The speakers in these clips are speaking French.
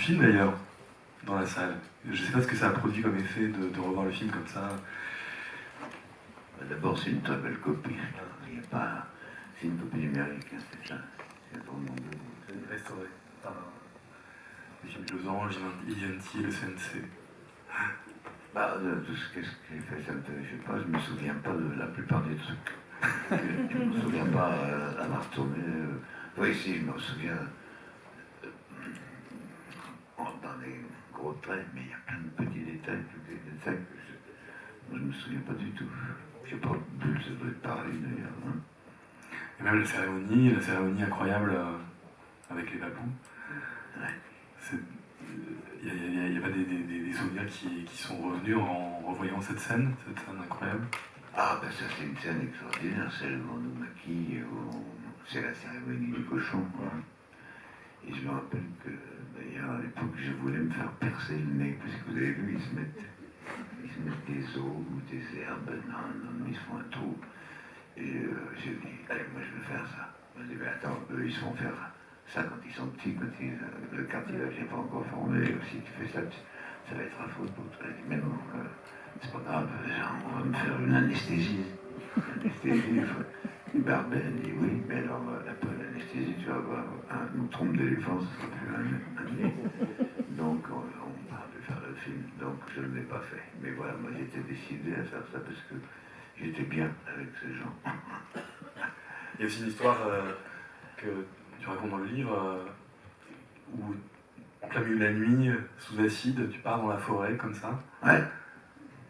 film d'ailleurs, dans la salle. Je ne sais pas ce que ça a produit comme effet de revoir le film comme ça. D'abord, c'est une très belle copie. Il n'y a pas... C'est une copie numérique, hein, c'est ça. C'est vraiment C'est restauré par les films de Losange, INT, le CNC. Bah, de tout ce que j'ai fait, ça me fait, je sais pas, je me souviens pas de la plupart des trucs. Je me souviens pas avoir tourné. Oui, si, je me souviens dans des gros traits, mais il y a plein de petits détails, tous des détails que je me souviens pas du tout. Je sais pas, Bulle, ça doit être pareil d'ailleurs. Hein. Et même la cérémonie incroyable avec les babous. Ouais. Il y a pas des souvenirs qui sont revenus en revoyant cette scène incroyable. Ah, ben ça c'est une scène extraordinaire, celle où on nous maquille, c'est la cérémonie du cochon, quoi. Et je me rappelle que, d'ailleurs, à l'époque, je voulais me faire percer le nez, parce que vous avez vu, ils se mettent des os ou des herbes, non, ils se font un trou. Et j'ai dit, allez, moi je vais faire ça. Je me dis, mais attends, eux ils se font faire ça quand ils sont petits, quand le cartilage n'est pas encore formé, si tu fais ça, ça va être affreux pour toi. Je dis, mais non, c'est pas grave, on va me faire une anesthésie. Et Barbet dit, oui, mais alors après l'anesthésie, tu vas avoir une trompe d'éléphant, ce sera plus un nez. Donc on va faire le film, donc je ne l'ai pas fait. Mais voilà, moi j'étais décidé à faire ça parce que j'étais bien avec ces gens. Il y a aussi une histoire que tu racontes dans le livre où, en plein milieu de la nuit, sous acide, tu pars dans la forêt comme ça. Ouais.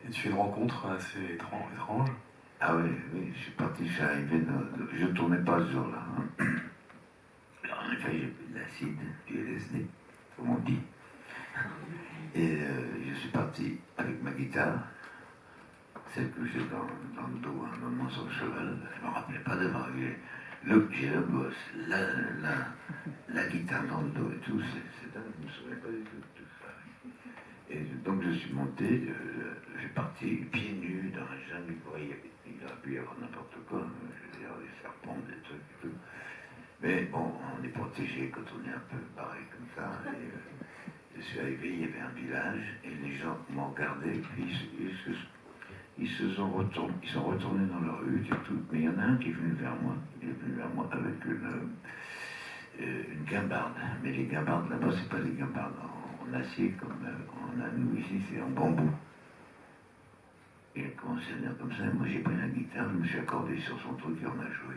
Et tu fais une rencontre assez étrange. Ah oui, je suis parti, je suis arrivé, je ne tournais pas ce jour-là. Hein. Alors, en effet, j'ai pris de l'acide, du LSD, comme on dit. Et je suis parti avec ma guitare, celle que j'ai dans le dos à un moment sur le cheval. Je ne me rappelais pas d'avoir vu. J'ai le gosse, la guitare dans le dos et tout, c'est dingue, je ne me souviens pas du tout de tout ça. Et donc je suis monté, j'ai parti pieds nus dans la jungle, il aurait pu y avoir n'importe quoi, je veux dire, des serpents, des trucs et tout. Mais bon, on est protégé quand on est un peu barré comme ça. Et je suis arrivé, il y avait un village, et les gens m'ont regardé, puis ils sont retournés dans leur hutte et tout. Mais il y en a un qui est venu vers moi, avec une guimbarde. Mais les guimbardes là-bas, c'est pas des guimbardes en acier comme on a nous ici, c'est en bambou. Et il a commencé à dire comme ça, moi j'ai pris la guitare, je me suis accordé sur son truc et on a joué.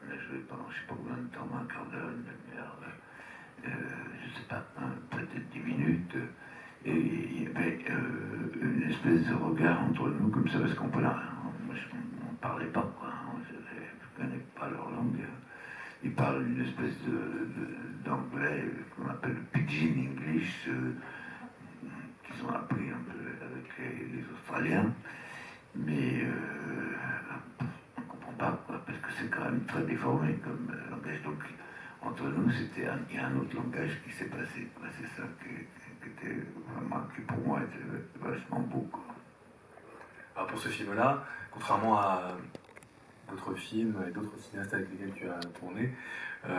On a joué pendant je sais pas combien de temps, un quart d'heure, une demi-heure, je sais pas, peut-être 10 minutes. Et il y avait une espèce de regard entre nous comme ça, parce qu'on ne parlait pas, quoi. Je ne connais pas leur langue. Ils parlent une espèce d'anglais qu'on appelle le pidgin English, qu'ils ont appris un peu avec les Australiens. Mais on ne comprend pas, quoi, parce que c'est quand même très déformé comme langage. Donc entre nous, il y a un autre langage qui s'est passé, quoi. C'est ça qui était vraiment, qui pour moi était vachement beau, quoi. Alors pour ce film-là, contrairement à d'autres films et d'autres cinéastes avec lesquels tu as tourné, il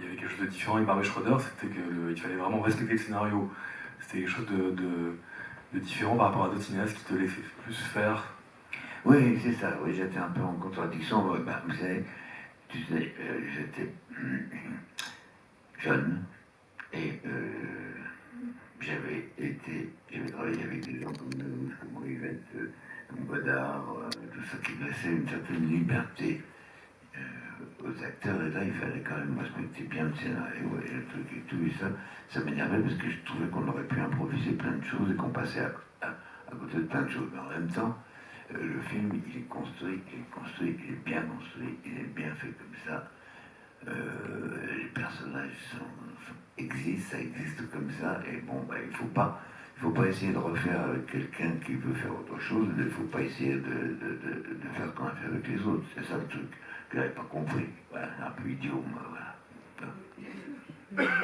y avait quelque chose de différent avec Barbet Schroeder, c'était qu'il fallait vraiment respecter le scénario. C'était quelque chose de différent par rapport à d'autres cinéastes qui te laissaient plus faire. Oui, c'est ça, oui, j'étais un peu en contradiction. Vous savez, j'étais jeune et j'avais travaillé avec des gens comme Yvette, comme Godard, tout ça qui laissait une certaine liberté aux acteurs. Et là, il fallait quand même respecter bien le scénario et le truc et tout. Et ça m'énervait parce que je trouvais qu'on aurait pu improviser plein de choses et qu'on passait à côté de plein de choses. Mais en même temps, le film, il est construit, il est bien construit, il est bien fait comme ça. Les personnages existent, ça existe comme ça, et bon, il ne faut pas essayer de refaire avec quelqu'un qui veut faire autre chose, il ne faut pas essayer de faire ce qu'on a fait avec les autres, c'est ça le truc que je n'avais pas compris, voilà, un peu idiot, moi, voilà.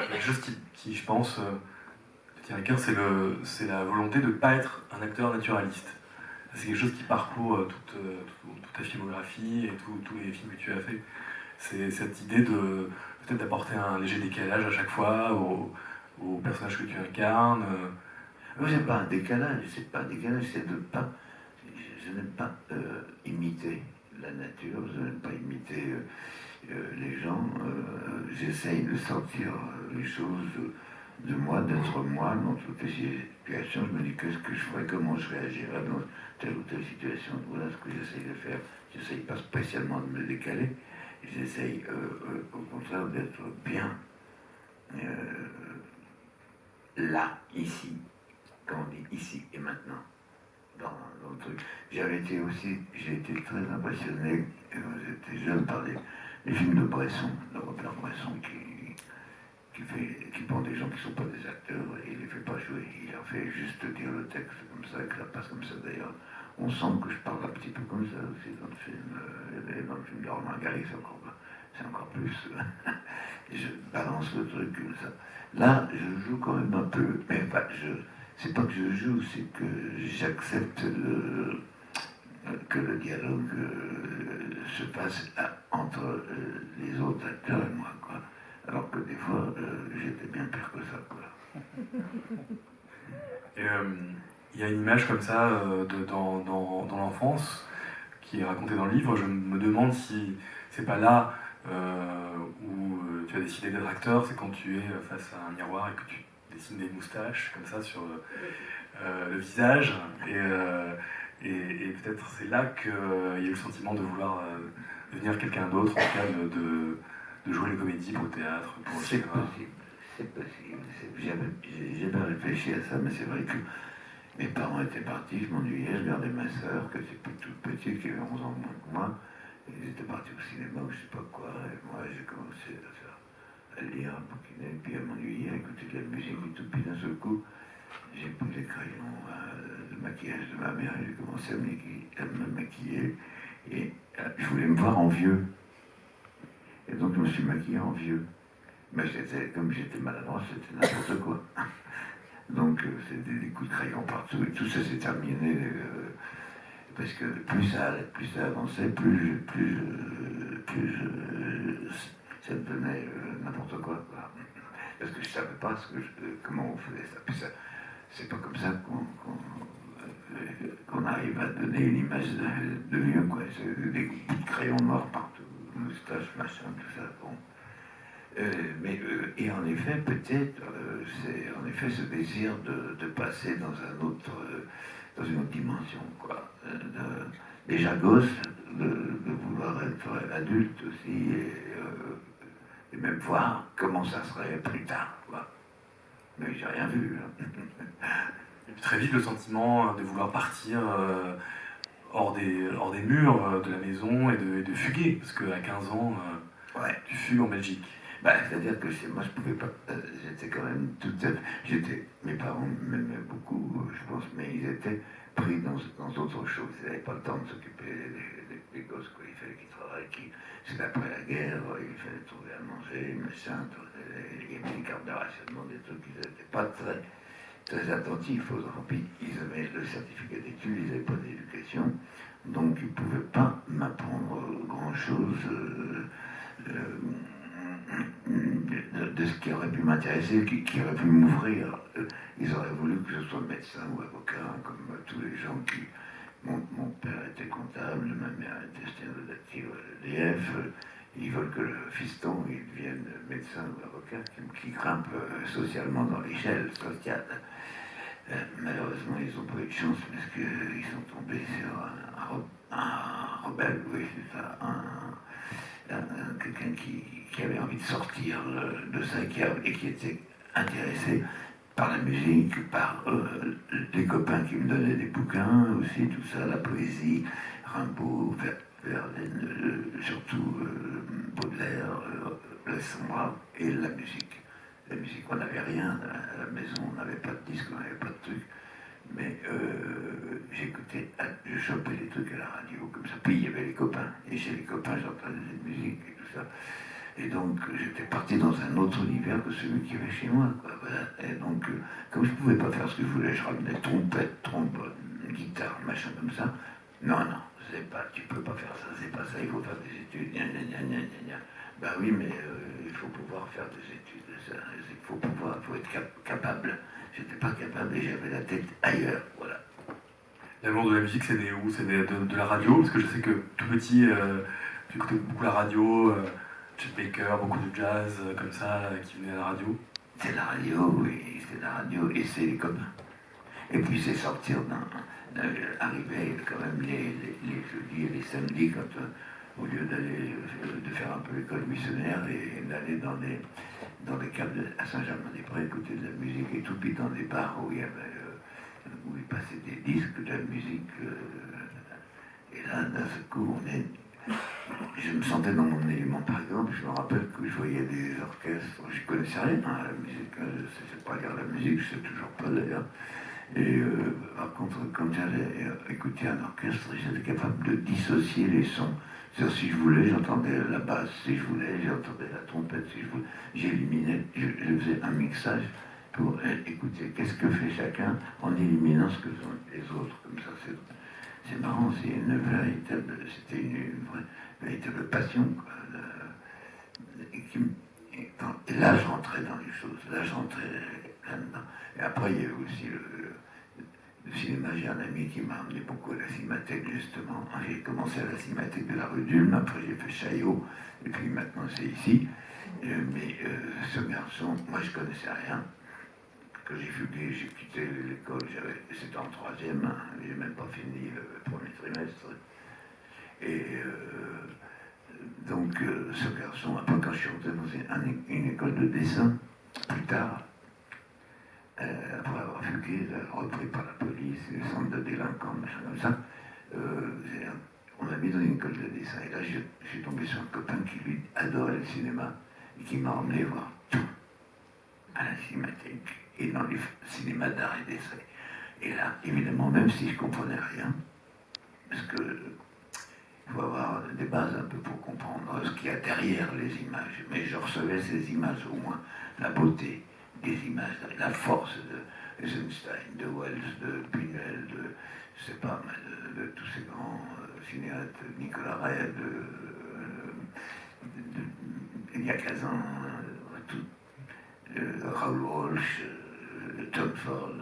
Quelque chose qui je pense, tient à cœur, c'est la volonté de ne pas être un acteur naturaliste. C'est quelque chose qui parcourt toute ta filmographie et tous les films que tu as fait. C'est cette idée de peut-être d'apporter un léger décalage à chaque fois, au personnage que tu incarnes. C'est pas un décalage, c'est de pas. Je n'aime pas imiter la nature, je n'aime pas imiter les gens. J'essaye de sortir les choses de moi, d'être moi dans toutes les situations. Je me dis qu'est-ce que je ferais, comment je réagirais dans telle ou telle situation. Voilà ce que j'essaye de faire. J'essaye pas spécialement de me décaler. J'essaye au contraire d'être bien là, ici, quand on dit ici et maintenant, dans le truc. J'ai été très impressionné quand j'étais jeune par les films de Bresson, de Robert Bresson, qui prend des gens qui ne sont pas des acteurs et il ne les fait pas jouer. Il leur fait juste dire le texte comme ça, que ça passe comme ça. D'ailleurs, on sent que je parle un petit peu comme ça aussi dans le film. Dans le film de Romain Gary, c'est encore plus. Je balance le truc comme ça. Là, je joue quand même un peu, mais enfin, c'est pas que je joue, c'est que j'accepte que le dialogue se passe entre les autres acteurs et moi, quoi. Alors que des fois, j'étais bien pire que ça, quoi. Et il y a une image comme ça dans l'enfance qui est racontée dans le livre. Je me demande si c'est pas là où tu as décidé d'être acteur, c'est quand tu es face à un miroir et que tu dessines des moustaches comme ça sur le visage. Et peut-être c'est là qu'il y a eu le sentiment de vouloir devenir quelqu'un d'autre, en tout cas de jouer les comédies pour le théâtre, pour le cinéma. C'est possible. J'ai jamais réfléchi à ça, mais c'est vrai que mes parents étaient partis, je m'ennuyais, je gardais ma sœur, qui était toute petite, qui avait 11 ans moins que moi. Ils étaient partis au cinéma ou je sais pas quoi, et moi j'ai commencé à lire, à bouquiner, puis à m'ennuyer, à écouter de la musique et tout, puis d'un seul coup, j'ai pris les crayons de maquillage de ma mère et j'ai commencé à me maquiller, et je voulais me voir en vieux. Et donc je me suis maquillé en vieux. Mais comme j'étais maladroit, c'était n'importe quoi. Donc c'était des coups de crayon partout, et tout ça s'est terminé. Parce que plus ça avançait, ça devenait n'importe quoi. Parce que je ne savais pas comment on faisait ça. Puis ça, c'est pas comme ça qu'on arrive à donner une image de vieux, quoi. C'est des coups de crayon noir partout, moustache, machin, tout ça. Bon. Et en effet, peut-être, c'est en effet ce désir de passer dans dans une autre dimension, quoi. Déjà gosse, de vouloir être adulte aussi, et même voir comment ça serait plus tard, quoi. Mais j'ai rien vu. Et puis très vite, le sentiment de vouloir partir hors des murs de la maison et de fuguer, parce qu'à 15 ans, ouais. Tu fugues en Belgique. C'est-à-dire que moi, je pouvais pas. J'étais quand même tout à fait. Mes parents m'aimaient beaucoup, je pense, mais ils étaient pris dans d'autres choses. Ils n'avaient pas le temps de s'occuper des gosses, quoi. Il fallait qu'ils travaillent. C'était après la guerre, il fallait trouver à manger, machin. Il y avait des cartes de rationnement, des trucs. Ils n'étaient pas très attentifs aux enfants. Puis ils avaient le certificat d'études, ils n'avaient pas d'éducation. Donc ils ne pouvaient pas m'apprendre grand-chose. De ce qui aurait pu m'intéresser, qui aurait pu m'ouvrir. Ils auraient voulu que je sois médecin ou avocat, comme tous les gens qui... Mon père était comptable, ma mère était sténodactyl à l'EDF. Ils veulent que le fiston il devienne médecin ou avocat, qui grimpe socialement dans l'échelle sociale. Malheureusement, ils n'ont pas eu de chance parce qu'ils sont tombés sur un rebelle, oui, c'est ça, quelqu'un qui avait envie de sortir de ça et qui était intéressé par la musique, par les copains qui me donnaient des bouquins aussi, tout ça, la poésie, Rimbaud, Verlaine, surtout Baudelaire, le Sambra et la musique. La musique, on n'avait rien à la maison, on n'avait pas de disque, on n'avait pas de trucs. Mais j'écoutais, je chopais des trucs à la radio comme ça. Puis il y avait les copains, et chez les copains j'entendais des musiques et tout ça. Et donc j'étais parti dans un autre univers que celui qu'il y avait chez moi, quoi. Voilà. Et donc, comme je ne pouvais pas faire ce que je voulais, je ramenais trompette, trombone, guitare, machin comme ça. Non, tu peux pas faire ça, c'est pas ça, il faut faire des études, gna gna gna gna gna gna. Ben oui, mais il faut pouvoir faire des études, il faut être capable. J'étais pas capable et j'avais la tête ailleurs, voilà. L'amour de la musique, c'est né où? C'est né de la radio? Parce que je sais que tout petit, tu écoutais beaucoup la radio, Chet Baker, beaucoup de jazz, comme ça, qui venait à la radio. C'est la radio, oui, c'est la radio et c'est les copains. Et puis c'est sortir arriver quand même les jeudis et les samedis, quand, au lieu d'aller de faire un peu l'école missionnaire et d'aller dans les caves à Saint-Germain-des-Prés écouter de la musique et tout, puis dans des bars où il passait des disques, de la musique. Et là, d'un seul coup, je me sentais dans mon élément, par exemple. Je me rappelle que je voyais des orchestres. Je ne connaissais rien à la musique. Je ne sais pas lire la musique, je ne sais toujours pas d'ailleurs. Et par contre, quand j'allais écouter un orchestre, j'étais capable de dissocier les sons. C'est-à-dire, si je voulais, j'entendais la basse. Si je voulais, j'entendais la trompette. Si je voulais, j'éliminais. Je faisais un mixage pour écouter qu'est-ce que fait chacun en éliminant ce que font les autres. Comme ça, c'est marrant. C'était une véritable passion, quoi. Et là, je rentrais dans les choses. Là, je rentrais là-dedans. Et après, il y a eu aussi le cinéma. J'ai un ami qui m'a amené beaucoup à la Cinémathèque, justement. J'ai commencé à la Cinémathèque de la rue d'Ulm, après j'ai fait Chaillot, et puis maintenant c'est ici. Mais ce garçon, moi je connaissais rien. Quand j'ai fugué, j'ai quitté l'école, c'était en troisième, hein, j'ai même pas fini le premier trimestre. Et donc ce garçon, après quand je suis rentré dans une école de dessin, plus tard, après avoir fugué, repris par la police, les centres de délinquants, machin comme ça, on m'a mis dans une école de dessin. Et là, je suis tombé sur un copain qui, lui, adorait le cinéma et qui m'a emmené voir tout à la Cinémathèque et dans les cinémas d'art et d'essai. Et là, évidemment, même si je ne comprenais rien, parce que il faut avoir des bases un peu pour comprendre ce qu'il y a derrière les images, mais je recevais ces images au moins, la beauté des images, la force de Eisenstein, de Wells, de Buñuel, je sais pas, de tous ces grands cinéastes, Nicolas Ray, Elia Kazan, Raoul Walsh, Tom Ford,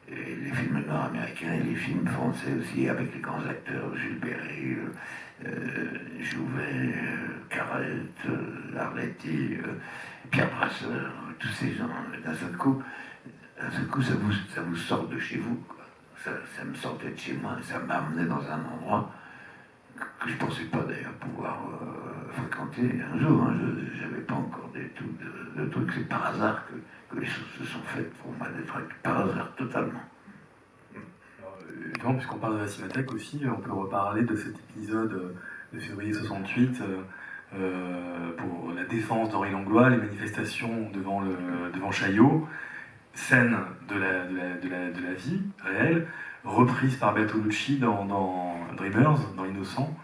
et les films nord-américains et les films français aussi, avec les grands acteurs, Jules Berry, Jouvet, Carrette, Larletti, Pierre Brasseur, tous ces gens. D'un seul coup, ça vous sort de chez vous, quoi. Ça me sortait de chez moi, et ça m'a amené dans un endroit que je ne pensais pas d'ailleurs pouvoir fréquenter un jour. Hein. Je n'avais pas encore de trucs. C'est par hasard que les choses se sont faites pour moi, par hasard totalement. Évidemment, puisqu'on parle de la Cinémathèque aussi, on peut reparler de cet épisode de février 68 pour la défense d'Henri Langlois, les manifestations devant Chaillot, scène de la vie réelle, reprise par Bertolucci dans Dreamers, dans Innocent,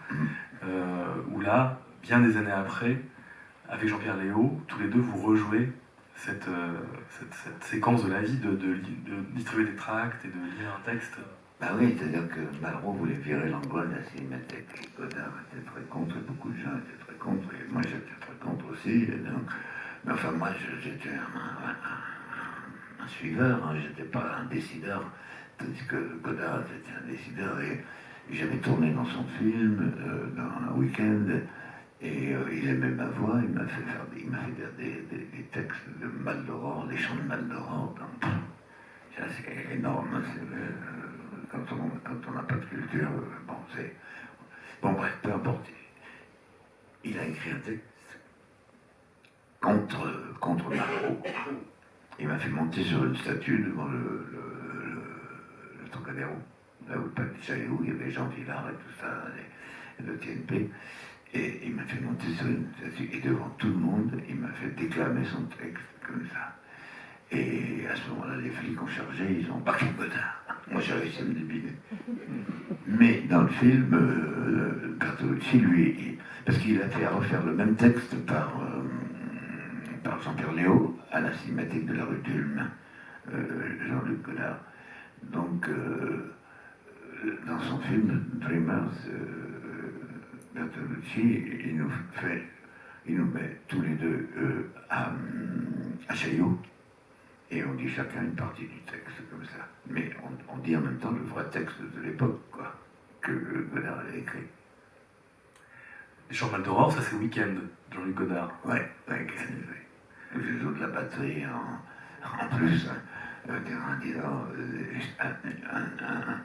où là, bien des années après, avec Jean-Pierre Léaud, tous les deux vous rejouez cette séquence de la vie, de distribuer des tracts et de lire un texte. Bah oui, c'est-à-dire que Malraux voulait virer Langlois de la Cinémathèque, et Godard était très contre, et beaucoup de gens étaient très contre, et moi j'étais très contre aussi. Donc, mais enfin, moi j'étais un suiveur, hein, j'étais pas un décideur, tandis que Godard était un décideur, et j'avais tourné dans son film, dans un week-end, et il aimait ma voix, il m'a fait faire des textes de Maldoror, des chants de Maldoror. Ça c'est énorme, quand on n'a pas de culture, bon, c'est... Bon, bref, peu importe. Il a écrit un texte contre Malraux. Il m'a fait monter sur une statue devant le Trocadéro, là où le Pape Chaillot, il y avait Jean Villard et tout ça, le TNP. Et il m'a fait monter sur une statue, et devant tout le monde, il m'a fait déclamer son texte comme ça. Et à ce moment-là, les flics ont chargé, ils ont embarqué Godard. Moi, j'ai réussi à me débiner. Mais dans le film, Bertolucci, lui, parce qu'il a fait refaire le même texte par Jean-Pierre Léaud à la Cinémathèque de la rue d'Ulm, Jean-Luc Godard. Donc, dans son film Dreamers, Bertolucci, il nous met tous les deux à Chaillot, et on dit chacun une partie du texte comme ça. Mais on dit en même temps le vrai texte de l'époque, quoi, que Godard avait écrit. Les Chants d'Aurore, ça c'est Week-end, Jean-Luc Godard. Ouais. Je joue de la batterie en plus, disant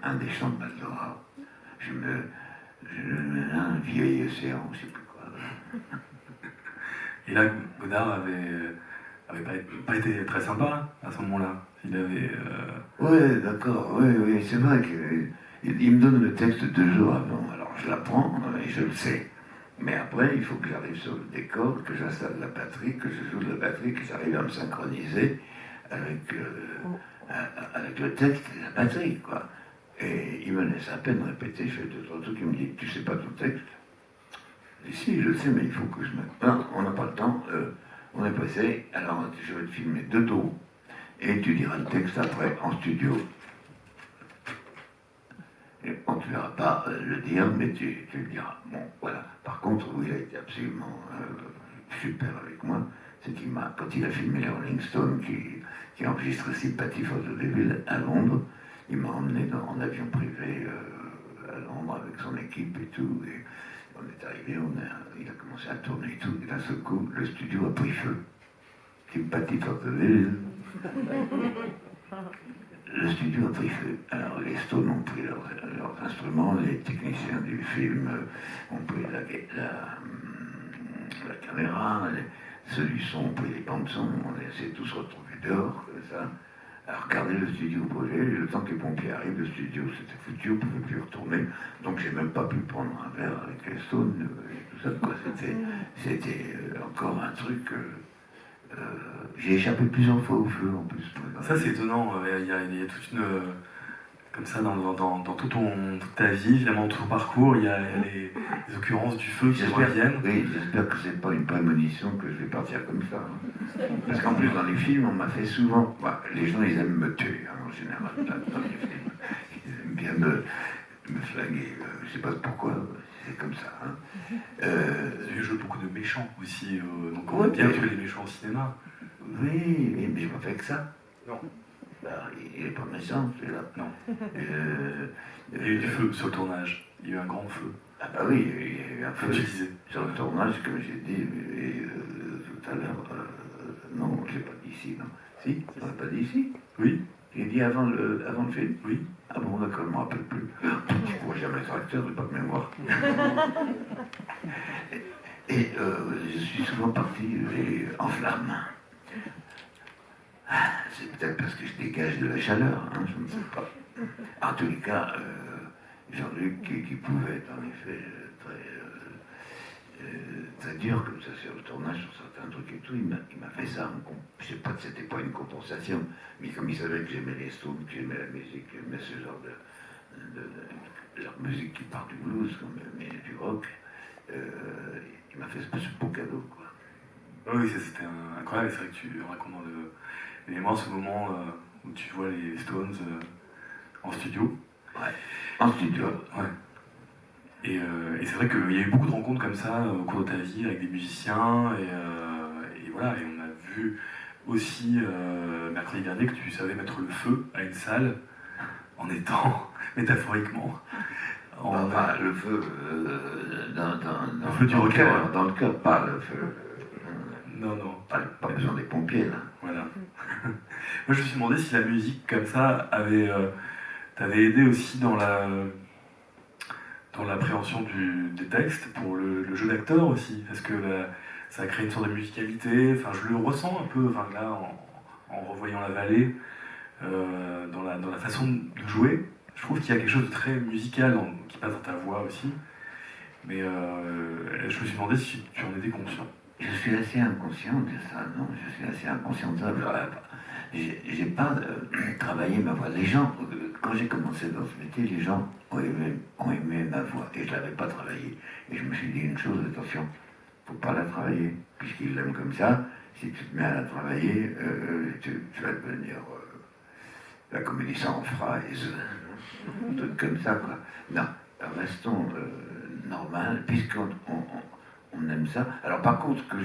un des chants de Maldoror. Je me un vieil océan, je sais plus quoi. Et là, Godard avait pas été très sympa à ce moment-là. Il avait. Ouais, d'accord, oui, c'est vrai qu'il me donne le texte 2 jours avant. Alors je l'apprends et je le sais. Mais après, il faut que j'arrive sur le décor, que j'installe la batterie, que je joue de la batterie, que j'arrive à me synchroniser avec le texte et la batterie, quoi. Et il me laisse à peine répéter, je fais 2-3 trucs, il me dit, tu sais pas ton texte? Je dis, si, je le sais, mais il faut que je me... Non, on n'a pas le temps, on est pressé, alors je vais te filmer de dos, et tu diras le texte après, en studio. Et on ne te verra pas le dire, mais tu le diras. Bon, voilà. Par contre, où il a été absolument super avec moi, c'est qu'il m'a, quand il a filmé les Rolling Stones, qui a enregistré Sympathy for the Devil à Londres, il m'a emmené en avion privé à Londres avec son équipe et tout. Et on est arrivé, il a commencé à tourner et tout. Et d'un seul coup, le studio a pris feu. Sympathy for the Devil. Le studio a pris feu. Alors les Stones ont pris leurs instruments, les techniciens du film ont pris la caméra, ceux du son ont pris les bandes son, on s'est tous retrouvés dehors, comme ça, à regarder le studio brûler. Le temps que les pompiers arrivent, le studio s'était foutu, on ne pouvait plus retourner. Donc j'ai même pas pu prendre un verre avec les Stones et tout ça, quoi. C'était encore un truc... j'ai échappé plusieurs fois au feu en plus. Ça c'est étonnant, il y a toute une... comme ça, dans toute ta vie, finalement, tout ton parcours, il y a les occurrences du feu qui reviennent. Oui, j'espère que c'est pas une prémonition que je vais partir comme ça. Hein. Parce qu'en plus, dans les films, on m'a fait souvent... Bah, les gens, ils aiment me tuer, hein, en général, dans les films. Ils aiment bien me flinguer. Je sais pas pourquoi, c'est comme ça. Hein. Il joue beaucoup de méchants aussi, donc on aime bien tuer les méchants au cinéma. Oui, mais j'ai pas fait que ça. Non. Bah, il est pas méchant, celui-là. Non. Il y a eu du feu sur le tournage. Il y a eu un grand feu. Ah bah oui, il y a eu un feu. Comme tu disais. Sur le tournage, comme j'ai dit tout à l'heure. Non, je l'ai pas dit ici, non. Si, on l'a pas dit ici. Oui. J'ai dit avant le film. Oui. Ah bon, d'accord, je ne me rappelle plus. Je ne pourrais jamais être acteur, je n'ai pas de mémoire. Et je suis souvent parti en flammes. C'est peut-être parce que je dégage de la chaleur, hein, je ne sais pas. En tous les cas, Jean-Luc, qui pouvait être en effet très dur comme ça sur le tournage, sur certains trucs et tout, il m'a fait ça. Je ne sais pas que c'était pas une compensation, mais comme il savait que j'aimais les Stones, que j'aimais la musique, que j'aimais ce genre de leur musique qui part du blues, mais du rock, il m'a fait ce beau cadeau, quoi. Oui, c'était incroyable. C'est vrai que tu racontes dans les mémoires ce moment où tu vois les Stones en studio. Ouais, en studio. Ouais. Et c'est vrai qu'il y a eu beaucoup de rencontres comme ça au cours de ta vie avec des musiciens. Et voilà, et on a vu aussi mercredi dernier que tu savais mettre le feu à une salle en étant métaphoriquement. Enfin, le feu le feu du rocker. Dans le cœur, pas le feu. Non. Pas besoin des pompiers, là. Voilà. Moi, je me suis demandé si la musique, comme ça, t'avait aidé aussi dans l'appréhension des textes, pour le jeu d'acteur aussi. Parce que ça a créé une sorte de musicalité. Enfin, je le ressens un peu, enfin, là, en revoyant La Vallée, dans la façon de jouer. Je trouve qu'il y a quelque chose de très musical qui passe dans ta voix aussi. Mais je me suis demandé si tu en étais conscient. Je suis assez inconscient de ça, non, je suis assez inconscient de ça. J'ai pas travaillé ma voix. Les gens, quand j'ai commencé dans ce métier, les gens ont aimé ma voix et je ne l'avais pas travaillée. Et je me suis dit une chose, attention, faut pas la travailler, puisqu'ils l'aiment comme ça. Si tu te mets à la travailler, tu vas devenir la comédie sans phrase. Un truc comme ça, quoi. Non, restons normal, puisqu'on on aime ça. Alors par contre, ce que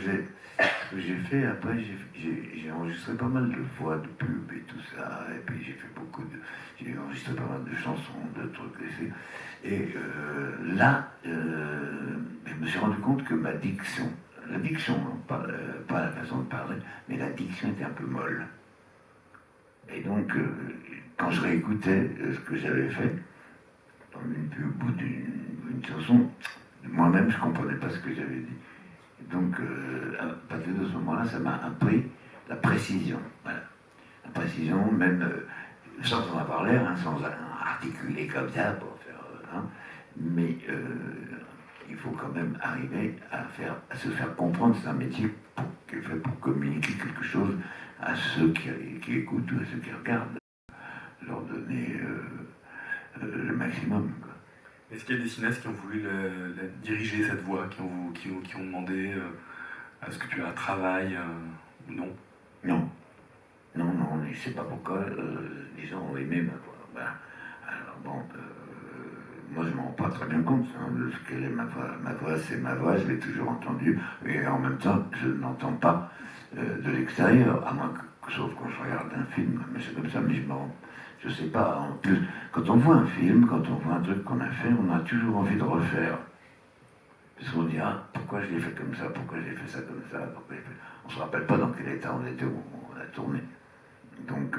j'ai fait, après, j'ai enregistré pas mal de voix de pub et tout ça, et puis j'ai enregistré pas mal de chansons, de trucs. Et là, je me suis rendu compte que ma diction, la diction, non, pas la façon de parler, mais la diction était un peu molle. Et donc, quand je réécoutais ce que j'avais fait, dans une pub, au bout d'une chanson, moi-même, je ne comprenais pas ce que j'avais dit. Donc, à partir de ce moment-là, ça m'a appris la précision. Voilà. La précision, même sans en avoir l'air, hein, sans articuler comme ça pour faire. Mais il faut quand même arriver à se faire comprendre. C'est un métier qui est fait pour communiquer quelque chose à ceux qui écoutent ou à ceux qui regardent. Leur donner le maximum, quoi. Est-ce qu'il y a des cinéastes qui ont voulu diriger cette voix, qui ont demandé à ce que tu aies un travail ou non? Non. Non, je ne sais pas pourquoi les gens ont aimé ma voix. Ben, alors bon, moi je ne m'en rends pas très bien compte de ce qu'elle est ma voix. Ma voix, c'est ma voix, je l'ai toujours entendue, et en même temps, je ne l'entends pas de l'extérieur, à moins que, sauf quand je regarde un film, mais c'est comme ça, mais je ne sais pas. En plus, quand on voit un film, quand on voit un truc qu'on a fait, on a toujours envie de refaire. Parce qu'on dit, ah, pourquoi je l'ai fait comme ça, pourquoi j'ai fait ça comme ça, on ne se rappelle pas dans quel état on était où on a tourné. Donc,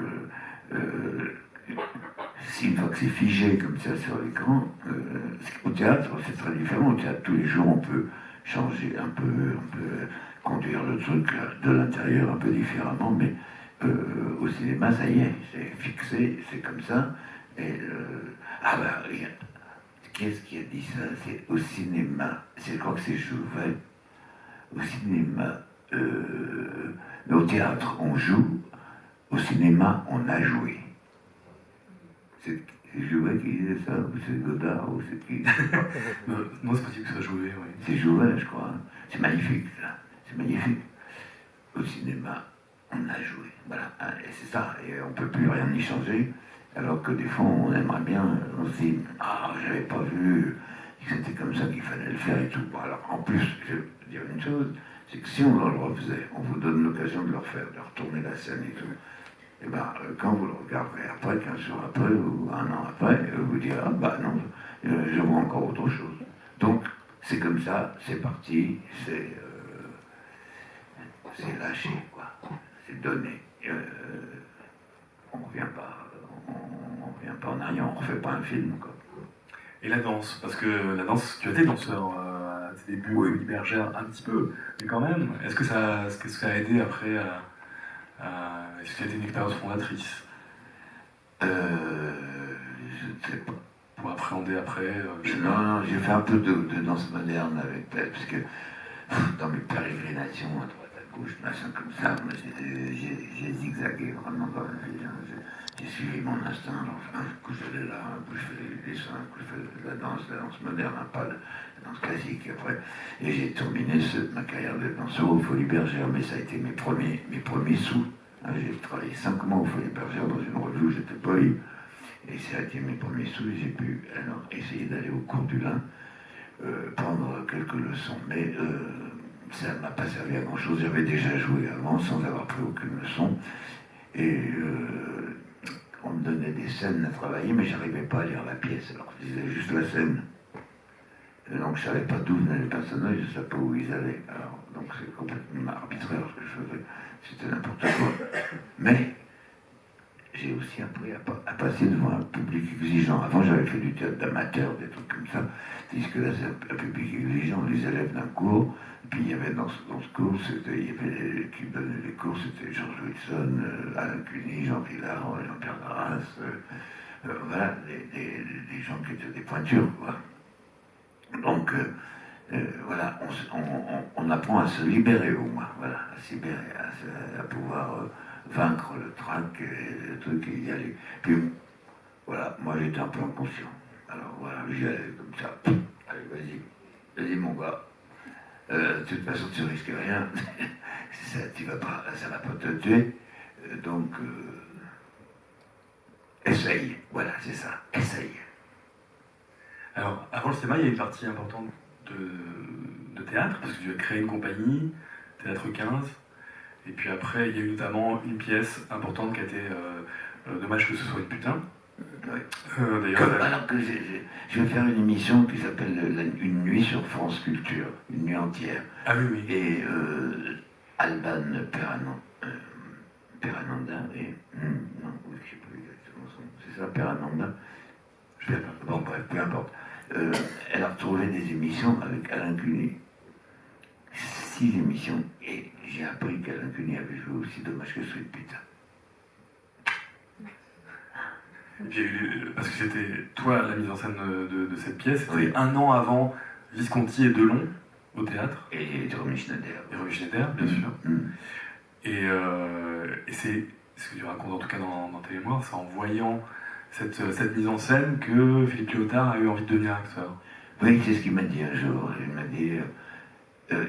si une fois que c'est figé comme ça sur l'écran, au théâtre, c'est très différent. Au théâtre, tous les jours, on peut changer un peu, on peut conduire le truc de l'intérieur un peu différemment, mais au cinéma, ça y est, c'est fixé, c'est comme ça. Et, ah bah, qu'est-ce qui a dit ça? C'est au cinéma, je crois que c'est Jouvet, au cinéma, mais au théâtre, on joue, au cinéma, on a joué. C'est Jouvet qui disait ça, ou c'est Godard, ou c'est qui? Non, c'est possible que ça soit Jouvet, oui. C'est Jouvet, je crois. C'est magnifique, ça. C'est magnifique. Au cinéma, on a joué. Voilà, et c'est ça. Et on ne peut plus rien y changer. Alors que des fois, on aimerait bien, on se dit, ah, j'avais pas vu que c'était comme ça qu'il fallait le faire et tout. Bon, alors, en plus, je vais dire une chose, c'est que si on le refaisait, on vous donne l'occasion de le refaire, de retourner la scène et tout. Et bien, quand vous le regarderez après, 15 jours après, ou un an après, vous direz, ah bah non, je vois encore autre chose. Donc, c'est comme ça, c'est parti, c'est lâché, quoi. C'est donné. On ne revient pas en arrière, on ne refait pas un film, quoi. Et la danse, parce que la danse, tu étais danseur à tes débuts, oui. Folies Bergère, un petit peu, mais quand même, est-ce que ça a aidé après est-ce que ça a été une expérience fondatrice Je ne sais pas. Pour appréhender après Non, j'ai fait un peu de danse moderne avec parce que dans mes pérégrinations à droite à gauche, machin comme ça, j'ai zigzagué vraiment dans la vie. J'ai suivi mon instinct. Alors, un coup j'allais là, un coup je faisais les dessins, un coup je faisais la danse moderne, pas la danse classique après. Et j'ai terminé ma carrière de danseur aux Folies Bergères, mais ça a été mes premiers sous. J'ai travaillé 5 mois aux Folies Bergères dans une revue où j'étais pas eu. Et ça a été mes premiers sous, et j'ai pu alors essayer d'aller au cours du Lin, prendre quelques leçons. Mais ça ne m'a pas servi à grand chose. J'avais déjà joué avant sans avoir pris aucune leçon. Et on me donnait des scènes à travailler, mais j'arrivais pas à lire la pièce. Alors je disais juste la scène. Et donc je savais pas d'où venaient les personnages, je savais pas où ils allaient. Alors, donc c'est complètement arbitraire ce que je faisais. C'était n'importe quoi. Mais j'ai aussi appris à passer devant un public exigeant. Avant, j'avais fait du théâtre d'amateur, des trucs comme ça. Tandis que là, c'est un public exigeant. Les élèves d'un cours, puis il y avait dans ce cours, il y avait qui donnait les cours, c'était George Wilson, Alain Cuny, Jean Villard, Jean-Pierre Darras, voilà, des gens qui étaient des pointures, quoi. Donc, voilà, on apprend à se libérer au moins, voilà, à se libérer, à pouvoir vaincre le trac et le truc et y aller. Puis voilà, moi j'étais un peu inconscient. Alors voilà, j'y allais comme ça. Allez, vas-y mon gars. De toute façon, tu risques rien. ça va pas te tuer. Donc, essaye. Voilà, c'est ça. Essaye. Alors, avant le cinéma, il y a une partie importante de théâtre, parce que tu as créé une compagnie, Théâtre 15, et puis après, il y a eu notamment une pièce importante qui a été Dommage que ce soit une putain. Oui. D'ailleurs, alors que je vais faire une émission qui s'appelle Une nuit sur France Culture, une nuit entière. Ah oui, oui. Et Alban Perananda et... non, je ne sais pas exactement son nom. C'est ça, Perananda. Je sais pas. Bon, bref, peu importe. Elle a retrouvé des émissions avec Alain Cuny. 6 émissions. Et j'ai appris qu'Alain Cuny avait joué aussi Dommage que ce soit une putain. Et puis, parce que c'était toi la mise en scène de cette pièce, c'était Oui. 1 an avant Visconti et Delon au théâtre. Et Romy Schneider. Et Romy Schneider, bien sûr. Mm. Et c'est ce que tu racontes en tout cas dans tes mémoires, c'est en voyant cette mise en scène que Philippe Léotard a eu envie de devenir acteur. Oui, c'est ce qu'il m'a dit un jour. Il m'a dit,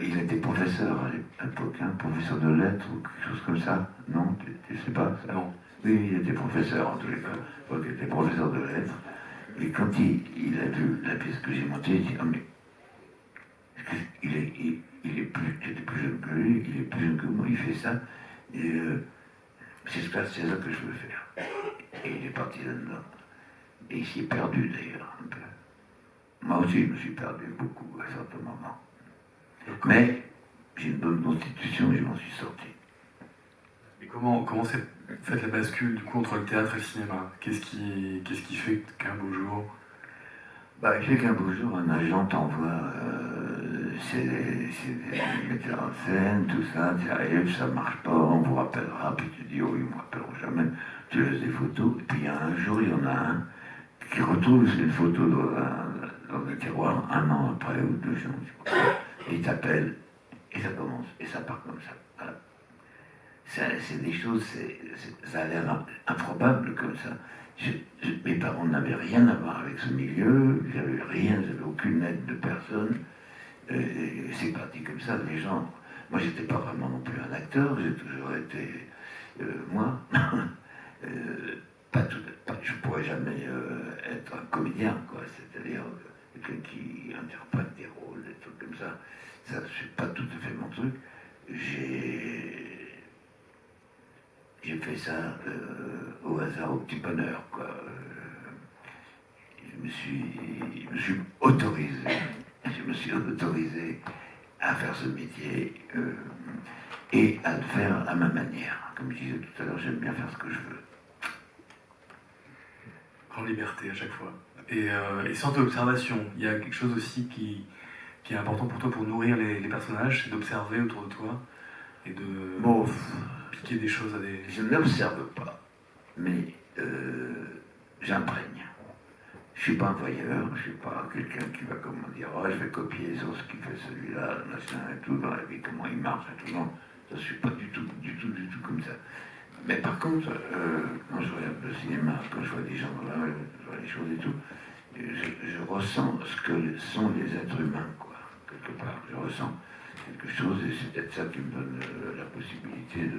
il était professeur à l'époque, hein, professeur de lettres ou quelque chose comme ça. Non, tu sais pas ça? Non. Oui, il était professeur en tous les cas. Il était professeur de lettres. Et quand il a vu la pièce que j'ai montée, il dit, ah mais, j'étais plus jeune que lui, il est plus jeune que moi, il fait ça. Et c'est ça que je veux faire. Et il est parti là-dedans. Et il s'y est perdu d'ailleurs un peu. Moi aussi, je me suis perdu beaucoup à certains moments. Mais j'ai une bonne constitution et je m'en suis sorti. Et comment s'est faite la bascule du coup entre le théâtre et le cinéma? Qu'est-ce qui fait qu'un beau jour... Bah, il fait qu'un beau jour, un agent t'envoie c'est des metteurs en scène, tout ça, tu arrives, ça marche pas, on vous rappellera, puis tu dis, oh, ils ne me rappelleront jamais, tu laisses des photos, et puis un jour, il y en a un qui retrouve une photo dans le tiroir, 1 an après, ou 2 ans, et il t'appelle, et ça commence, et ça part comme ça. Voilà. C'est des choses, ça a l'air improbable comme ça. Mes parents n'avaient rien à voir avec ce milieu, j'avais aucune aide de personne. C'est parti comme ça, les gens. Moi, j'étais pas vraiment non plus un acteur, j'ai toujours été moi. Je pourrais jamais être un comédien, quoi. C'est-à-dire quelqu'un qui interprète des rôles, des trucs comme ça. Ça, c'est pas tout à fait mon truc. J'ai fait ça au hasard, au petit bonheur, quoi. Je me suis autorisé à faire ce métier et à le faire à ma manière. Comme je disais tout à l'heure, j'aime bien faire ce que je veux. En liberté à chaque fois. Et sorte d'observation, il y a quelque chose aussi qui est important pour toi pour nourrir les personnages, c'est d'observer autour de toi et de piquer des choses à des... Je n'observe pas, mais j'imprègne. Je ne suis pas un voyeur, je ne suis pas quelqu'un qui va comment dire, oh, je vais copier sur ce qu'il fait celui-là, machin et tout, dans la vie, comment il marche et tout. Non, je ne suis pas du tout comme ça. Mais par contre, quand je regarde le cinéma, quand je vois des gens dans la rue, je vois les choses et tout, je ressens ce que sont les êtres humains, quoi, quelque part. Je ressens quelque chose et c'est peut-être ça qui me donne la possibilité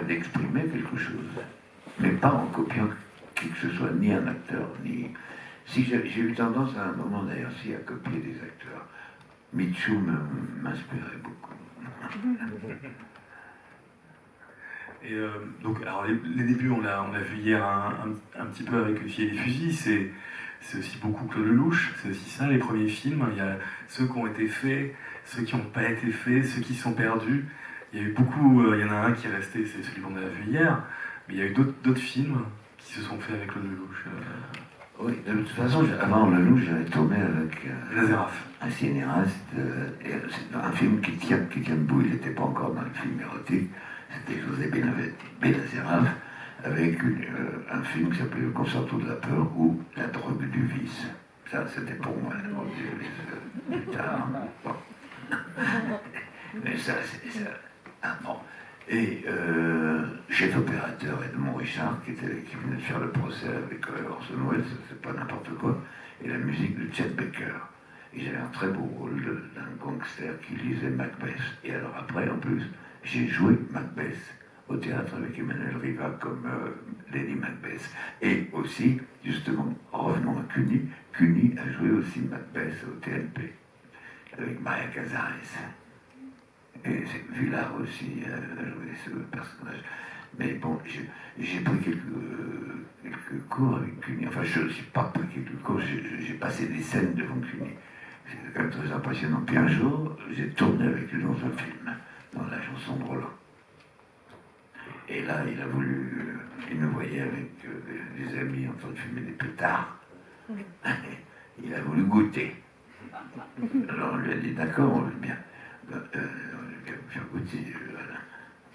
d'exprimer quelque chose. Mais pas en copiant qui que ce soit, ni un acteur, ni... Si j'ai eu tendance à un moment d'ailleurs aussi à copier des acteurs. Michou m'inspirait beaucoup. Et donc, alors les débuts, on l'a vu hier un petit peu avec Le Filet et les fusils, c'est aussi beaucoup Claude Lelouch, c'est aussi ça, les premiers films. Il y a ceux qui ont été faits, ceux qui n'ont pas été faits, ceux qui sont perdus. Il y a eu beaucoup, il y en a un qui est resté, c'est celui qu'on a vu hier, mais il y a eu d'autres films qui se sont faits avec Claude Lelouch. Oui, de toute façon, avant Lelouch, j'avais tourné avec un cinéaste, c'est un film qui tient debout, il n'était pas encore dans le film érotique, c'était José Benazeraf, avec un film qui s'appelait Le Concerto de la peur ou La drogue du vice. Ça, c'était pour moi, la drogue du vice, plus tard. Bon. Mais ça, c'est ça. Ah, bon. Et chef opérateur Edmond Richard, qui venait de faire le procès avec Orson Welles, c'est pas n'importe quoi, et la musique de Chet Baker. Et j'avais un très beau rôle d'un gangster qui lisait Macbeth. Et alors après, en plus, j'ai joué Macbeth au théâtre avec Emmanuel Riva comme Lady Macbeth. Et aussi, justement, revenons à Cuny. Cuny a joué aussi Macbeth au TNP avec Maria Cazares. Et Villard aussi a joué ce personnage. Mais bon, j'ai pris quelques cours avec Cuny. Enfin, je n'ai pas pris quelques cours, j'ai passé des scènes devant Cuny. C'est quand même très impressionnant. Puis un jour, j'ai tourné avec lui dans un film, dans La chanson de Roland. Et là, il nous voyait avec des amis en train de fumer des pétards. Il a voulu goûter. Alors on lui a dit d'accord, on veut bien. On lui a faire goûter. Voilà.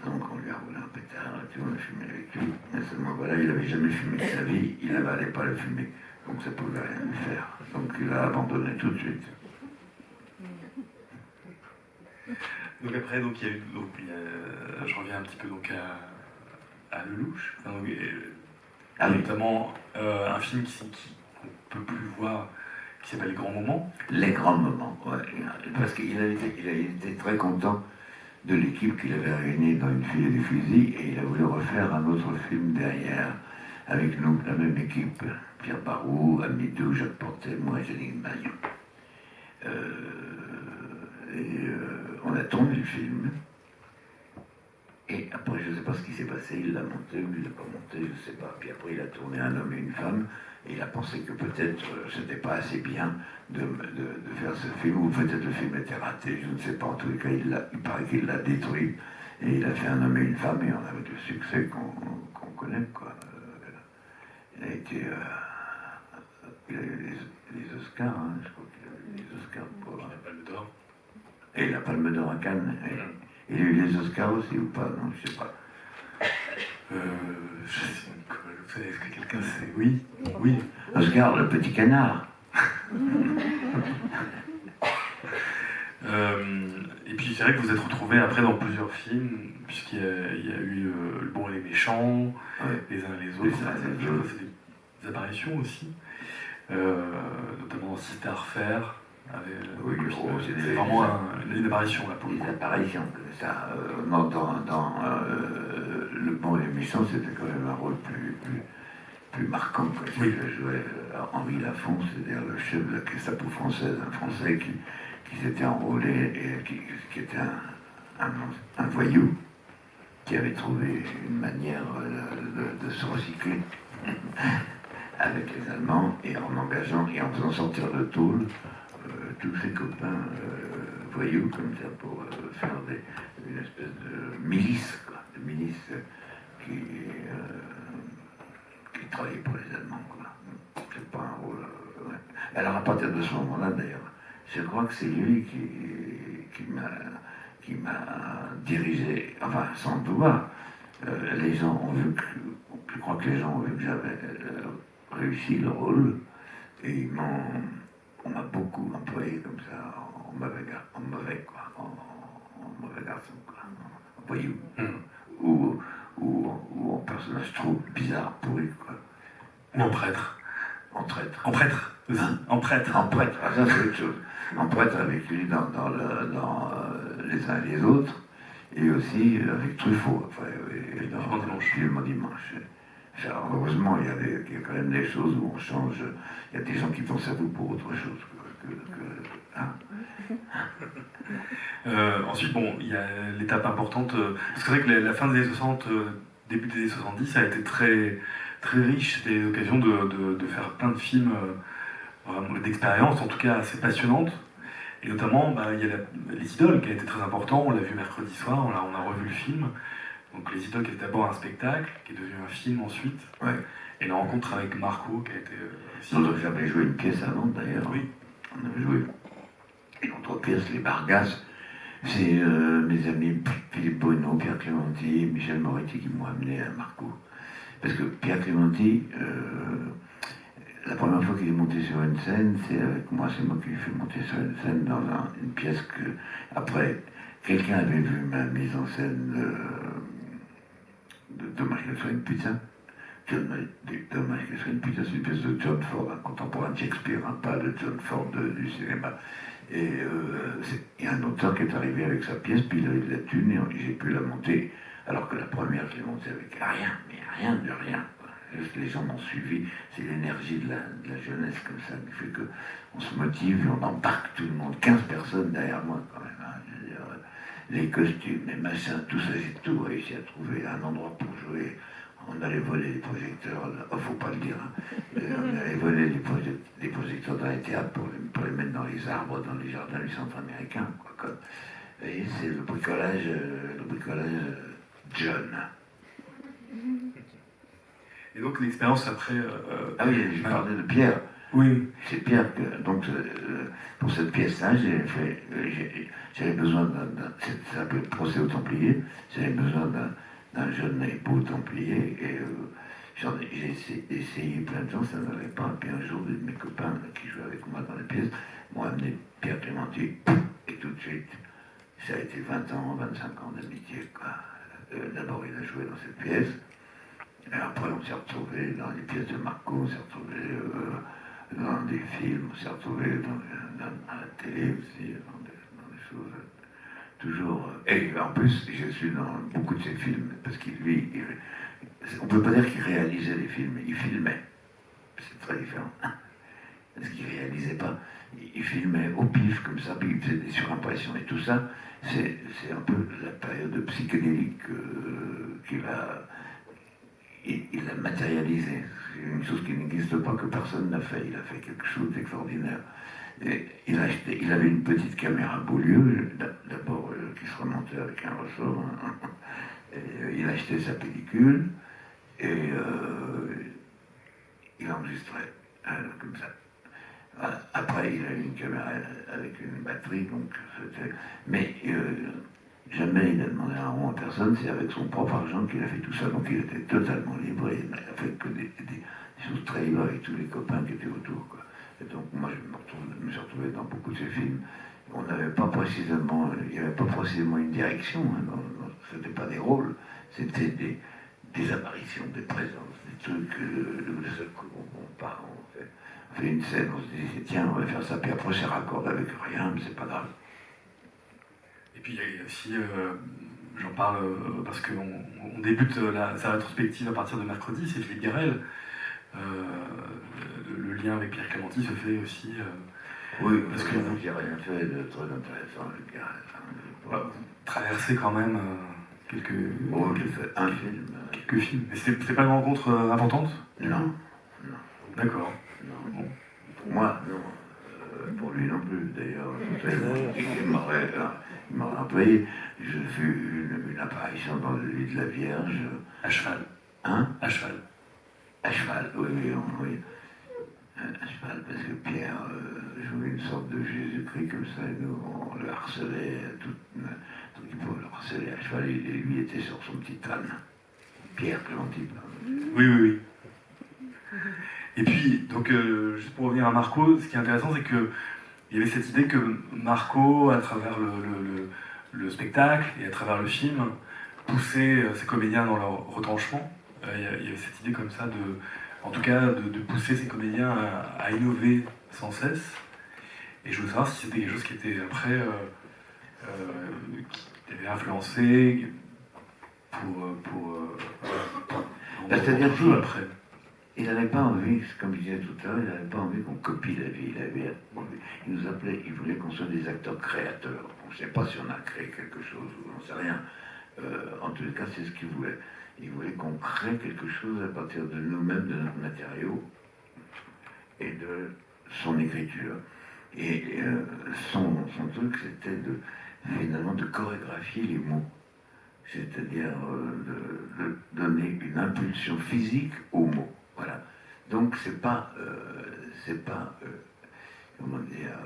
Donc on lui a roulé un pétard, et tout, on a fumé avec lui. À ce moment-là, il n'avait jamais fumé de sa vie, il n'avalait pas le fumer. Donc ça ne pouvait rien lui faire. Donc il a abandonné tout de suite. Donc après, donc, je reviens un petit peu donc, à Lelouch, enfin, notamment un film qu'on ne peut plus voir, qui s'appelle Les Grands Moments. Les Grands Moments, ouais. Parce qu'il a été très content de l'équipe qu'il avait réunie dans Une fille et des fusils, et il a voulu refaire un autre film derrière, avec nous, la même équipe, Pierre Barou, Amidou, Jacques Portet, moi et Janine Magnon. On a tourné le film, et après je ne sais pas ce qui s'est passé, il l'a monté ou il ne l'a pas monté, je ne sais pas. Puis après il a tourné Un homme et une femme, et il a pensé que peut-être c'était pas assez bien de faire ce film, ou peut-être le film était raté, je ne sais pas. En tous les cas, il paraît qu'il l'a détruit, et il a fait Un homme et une femme, et avec le succès qu'on connaît, quoi. Il a été... il a eu les Oscars, hein, je crois qu'il a eu les Oscars pour... La Palme d'Or. Et la Palme d'Or à Cannes. Il a eu les Oscars aussi ou pas? Non, je sais pas. Je sais pas, est-ce que quelqu'un sait? Oui, oui. Oscar, le petit canard. Et puis c'est vrai que vous êtes retrouvés après dans plusieurs films, puisqu'il y a eu Le Bon et les Méchants, Ouais. Les uns et les autres. Les uns et les autres. C'est des apparitions aussi, notamment dans Cité à refaire. Oui, c'est vraiment une apparition là pour le coup. Les apparitions, ça, dans Le Bon et les Méchants, c'était quand même un rôle plus marquant. Quoi. Oui. Je jouais Henri Lafont, c'est-à-dire le chef de la Gestapo française, un Français qui s'était enrôlé et qui était un voyou, qui avait trouvé une manière de se recycler avec les Allemands, et en engageant et en faisant sortir de tôle tous ses copains voyous comme ça pour faire une espèce de milice, quoi, de milice qui travaillait pour les Allemands, quoi. C'est pas un rôle. Ouais. Alors à partir de ce moment-là, d'ailleurs, je crois que c'est lui qui m'a dirigé, enfin sans le vouloir. Les gens ont vu que, je crois que les gens ont vu que j'avais réussi le rôle, et on m'a beaucoup employé comme ça, en mauvais garçon, quoi, en voyou, ou en personnage trop bizarre, pourri, quoi. Ou en prêtre. En traître. En prêtre aussi. Hein? En prêtre. En prêtre, ah, ça c'est autre chose. En prêtre avec lui dans Les uns et les autres, et aussi avec Truffaut, enfin, et dans Vivement Dimanche. Heureusement, il y a quand même des choses où on change. Il y a des gens qui pensent à vous pour autre chose hein. Ensuite, bon, il y a l'étape importante. Parce que c'est vrai que la fin des années 60, début des années 70, ça a été très, très riche. C'était l'occasion de faire plein de films, vraiment d'expériences, en tout cas assez passionnantes. Et notamment, il y a Les Idoles qui a été très important. On l'a vu mercredi soir, on a revu le film. Donc Les Idoles qui était d'abord un spectacle, qui est devenu un film ensuite. Ouais. Et la rencontre avec Marco qui a été... J'avais joué une pièce avant d'ailleurs. Oui. On avait joué une autre pièce, Les Bargas. C'est mes amis Philippe Bonneau, Pierre Clémenti, Michel Moretti qui m'ont amené à Marco. Parce que Pierre Clémenti, la première fois qu'il est monté sur une scène, c'est avec moi, c'est moi qui l'ai fait monter sur une scène dans une pièce que, après, quelqu'un avait vu ma mise en scène de Dommage qu'elle soit une pizza. Dommage qu'elle soit une pizza, c'est une pièce de John Ford, un contemporain de Shakespeare, pas de John Ford du cinéma. Et il y a un auteur qui est arrivé avec sa pièce, puis il a eu de la thune, et j'ai pu la monter Alors que la première, je l'ai montée avec rien, mais rien de rien. Juste les gens m'ont suivi, c'est l'énergie de la jeunesse comme ça qui fait qu'on se motive et on embarque tout le monde, 15 personnes derrière moi quand même. Hein. Je veux dire, les costumes, les machins, tout ça, j'ai tout réussi à trouver un endroit pour jouer. On allait voler les projecteurs, oh, faut pas le dire, hein. On allait voler les projecteurs dans les théâtres pour les mettre dans les arbres, dans les jardins du centre américain. Quoi. Et c'est le bricolage John. Et donc l'expérience après... Ah oui, je parlais de Pierre. Oui. C'est Pierre que, donc, pour cette pièce-là, j'avais besoin ça s'appelle Procès aux Templiers, j'avais besoin d'un jeune époux templier, et j'ai essayé plein de gens, ça n'allait pas. Puis un jour, de mes copains qui jouaient avec moi dans la pièce m'ont amené Pierre Clémenti, et tout de suite, ça a été 20 ans, 25 ans d'amitié, quoi. D'abord, il a joué dans cette pièce, et après, on s'est retrouvés dans les pièces de Marco, on s'est retrouvés dans des films, on s'est retrouvés à la télé aussi, dans des choses toujours... Et en plus, je suis dans beaucoup de ses films, parce qu'il, lui, on ne peut pas dire qu'il réalisait les films, il filmait. C'est très différent. Parce qu'il ne réalisait pas. Il filmait au pif, comme ça, puis il faisait des surimpressions. Et tout ça, c'est un peu la période psychédélique qu'il a... Il l'a matérialisé. C'est une chose qui n'existe pas, que personne n'a fait. Il a fait quelque chose d'extraordinaire. Et il avait une petite caméra Beaulieu, d'abord qui se remontait avec un ressort. Hein. Et, il a acheté sa pellicule et il enregistrait comme ça. Voilà. Après, il a eu une caméra avec une batterie, donc c'était... Mais jamais il n'a demandé un rond à personne, c'est avec son propre argent qu'il a fait tout ça, donc il était totalement libre et il n'a fait que des choses très libres avec tous les copains qui étaient autour. Quoi. Et donc moi je me suis retrouvé dans beaucoup de ces films. On n'avait pas précisément, il n'y avait pas précisément une direction, hein, c'était pas des rôles, c'était des apparitions, des présences, des trucs, de seul coup on part, on fait une scène, on se dit tiens on va faire ça, puis après c'est raccordé avec rien, mais c'est pas grave. Et puis il y a aussi, j'en parle parce qu'on débute sa rétrospective à partir de mercredi, c'est Philippe Garrel. Le lien avec Pierre Clémenti se fait aussi. Oui, parce que j'ai rien fait de très intéressant avec Garrel. Vous traversez quand même quelques. Oh, j'ai fait un film. Quelques films. Mais c'était pas une rencontre importante? Non. D'accord. Non. Bon. Pour moi, non. Pour lui non plus, d'ailleurs. Il m'aurait employé. J'ai vu une apparition dans le lit de la Vierge. À cheval. Hein? À cheval. À cheval, oui. À cheval, parce que Pierre jouait une sorte de Jésus-Christ comme ça, et nous, on le harcelait, on le harcelait à cheval, et lui était sur son petit âne. Pierre Clémenti. Oui. Et puis, donc, juste pour revenir à Marco, ce qui est intéressant, c'est qu'il y avait cette idée que Marco, à travers le spectacle et à travers le film, poussait ses comédiens dans leur retranchement. Il y avait cette idée comme ça de pousser ces comédiens à innover sans cesse. Et je voulais savoir si c'était quelque chose qui était après, qui avait influencé c'est-à-dire tout après. Il n'avait pas envie, comme je disais tout à l'heure, il n'avait pas envie qu'on copie la vie. Il nous appelait, il voulait qu'on soit des acteurs créateurs. On ne sait pas si on a créé quelque chose ou on ne sait rien. En tous les cas, c'est ce qu'il voulait. Il voulait qu'on crée quelque chose à partir de nous-mêmes, de notre matériau et de son écriture. Et son truc, c'était finalement de chorégraphier les mots. C'est-à-dire de donner une impulsion physique aux mots. Voilà. Donc c'est pas comment dire,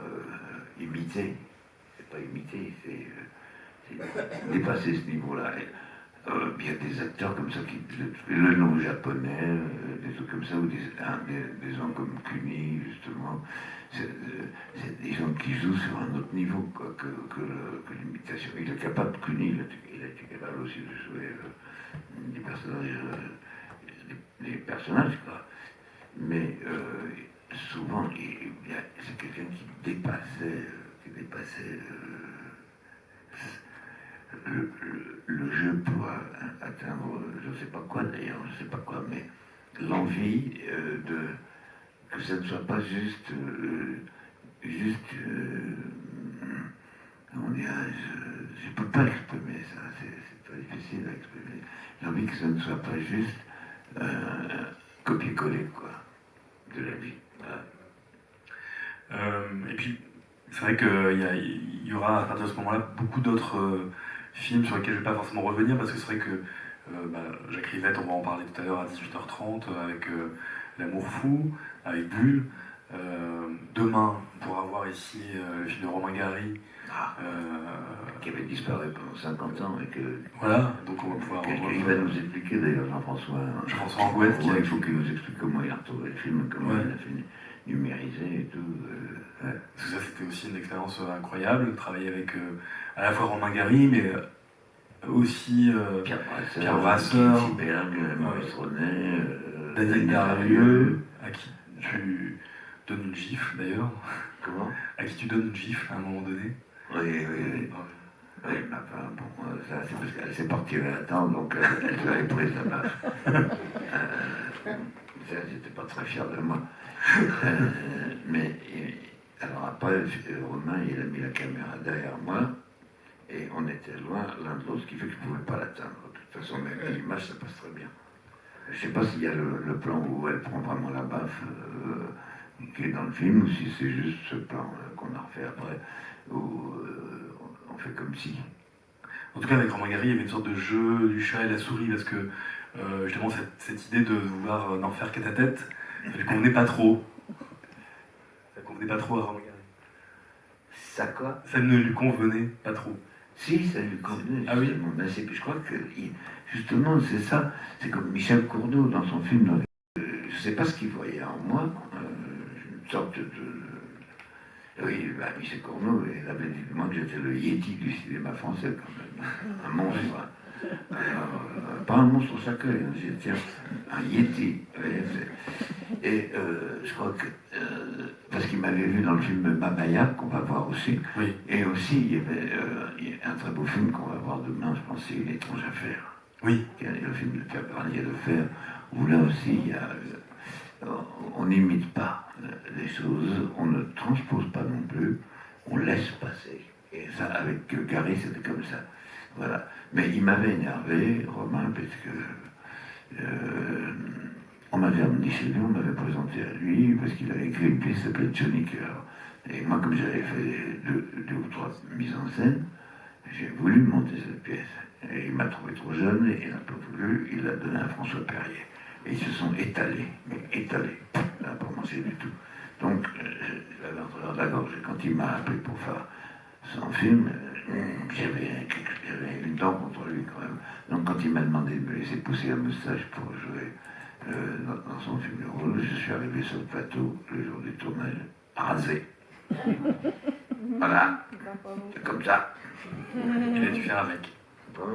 imiter. C'est pas imiter, c'est dépasser ce niveau-là. Il y a des acteurs comme ça le nom japonais, des trucs comme ça, ou des gens comme Cuny, justement. C'est des gens qui jouent sur un autre niveau quoi, que l'imitation. Il est capable, Cuny, il a été capable aussi de jouer des personnages, quoi. Mais souvent, c'est quelqu'un qui dépassait le jeu pour atteindre, je ne sais pas quoi d'ailleurs, je ne sais pas quoi, mais l'envie que ça ne soit pas juste, comment dire, je ne peux pas l'exprimer ça, c'est très difficile à exprimer. L'envie que ça ne soit pas juste copier-coller quoi, de la vie. Voilà. Et puis, c'est vrai qu'il y aura à partir de ce moment-là beaucoup d'autres films sur lesquels je ne vais pas forcément revenir parce que c'est vrai que Jacques Rivette, on va en parler tout à l'heure à 18h30 avec L'amour fou, avec Bulle. Demain, on pourra voir ici le film de Romain Gary. Qui avait disparu pendant 50 ans et que. Voilà, donc on va pouvoir. Il va nous expliquer d'ailleurs, Jean-François Angouette. Il faut qu'il nous explique comment il a retrouvé le film, comment il a fait numériser et tout. Ouais. Parce que ça, c'était aussi une expérience incroyable, travailler avec à la fois Romain Gary, mais aussi Pierre Brasseur, Maurice Ronet, Daniel Darlieu, à qui tu donnes une gifle d'ailleurs. Comment? À qui tu donnes une gifle à un moment donné. Oui. Oui, mais enfin, bon, ça c'est parce qu'elle s'est partie à la tente, donc elle s'avait prise la baffe. J'étais pas très fier de moi. Mais alors après, Romain, il a mis la caméra derrière moi, et on était loin l'un de l'autre, ce qui fait que je ne pouvais pas l'atteindre. De toute façon, même l'image, ça passe très bien. Je ne sais pas s'il y a le plan où elle prend vraiment la baffe qui est dans le film, ou si c'est juste ce plan qu'on a refait après, où on fait comme si. En tout cas, avec Romain Gary, il y avait une sorte de jeu du chat et la souris, parce que justement, cette idée de vouloir n'en faire qu'à ta tête, ça lui convenait pas trop. Ça convenait pas trop à Romain Gary. Ça quoi? Ça ne lui convenait pas trop. Si, ça lui convenait. Ah oui. Ben, je crois que, justement, c'est ça. C'est comme Michel Cournot dans son film. Je ne sais pas ce qu'il voyait en moi. Une sorte de. Oui, bah, Michel Cournot, il avait dit de moi que j'étais le Yéti du cinéma français, quand même. Un monstre. Pas un monstre sacré, j'étais un Yéti. Et je crois que. Parce qu'il m'avait vu dans le film Mamaya, qu'on va voir aussi. Oui. Et aussi, il y avait un très beau film qu'on va voir demain, je pense, c'est Une étrange affaire. Oui. Le film de Pierre Garnier de Fer, où là aussi, il y a. On n'imite pas les choses, on ne transpose pas non plus, on laisse passer. Et ça, avec Gary, c'était comme ça. Voilà. Mais il m'avait énervé, Romain, parce que on m'avait emmené chez lui, on m'avait présenté à lui, parce qu'il avait écrit une pièce qui s'appelait Johnny Cœur. Et moi, comme j'avais fait deux ou trois mises en scène, j'ai voulu monter cette pièce. Et il m'a trouvé trop jeune, et il n'a pas voulu, il l'a donné à François Perrier. Et ils se sont étalés, n'a pas mangé du tout. Donc, j'avais un travers de la gorge. Et quand il m'a appelé pour faire son film, j'avais une dent contre lui quand même. Donc, quand il m'a demandé de me laisser pousser la moustache pour jouer dans son film de rôle, je suis arrivé sur le plateau le jour du tournage, rasé. Voilà, c'est comme ça. Il a dû faire avec.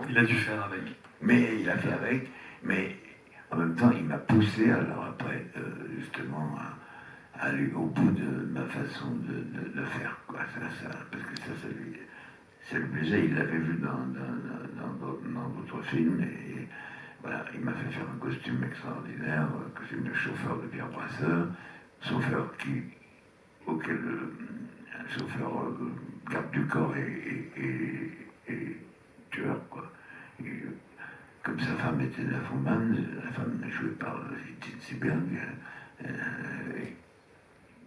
Il a dû faire avec. Mais il a fait avec, mais en même temps, il m'a poussé, alors après, justement, à aller au bout de ma façon de faire, quoi. Parce que ça lui plaisait, il l'avait vu dans d'autres films, et voilà, il m'a fait faire un costume extraordinaire, un costume de chauffeur de Pierre Brasseur, chauffeur auquel un chauffeur garde du corps et tueur, quoi. Et, comme sa femme était la femme jouée par Tine Seberg,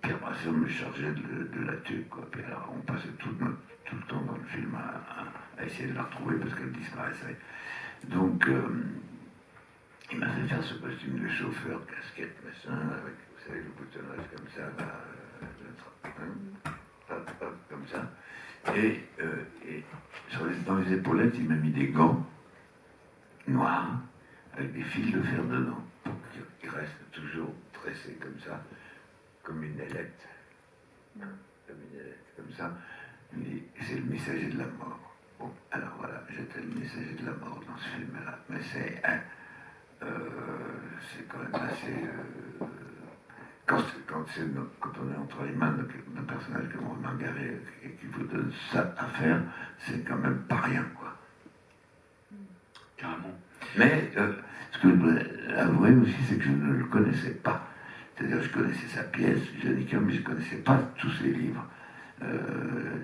Pierre Brasseur me chargeait de la tuer, quoi. Puis alors, on passait tout le temps dans le film à essayer de la retrouver parce qu'elle disparaissait. Donc, il m'a fait faire ce costume de chauffeur, casquette, machin, avec, vous savez, le boutonnage comme ça, comme ça. Et dans les épaulettes, il m'a mis des gants noirs, avec des fils de fer dedans, pour qu'il reste toujours tressé comme ça, comme une ailette. Comme ça. C'est le messager de la mort. Bon, alors voilà, j'étais le messager de la mort dans ce film-là. Mais c'est quand même assez. Quand on est entre les mains d'un personnage comme Romain Gary et qu'il vous donne ça à faire, c'est quand même pas rien, quoi. Mais ce que je dois avouer aussi, c'est que je ne le connaissais pas. C'est-à-dire, je connaissais sa pièce, Johnny Cœur, mais je ne connaissais pas tous ses livres.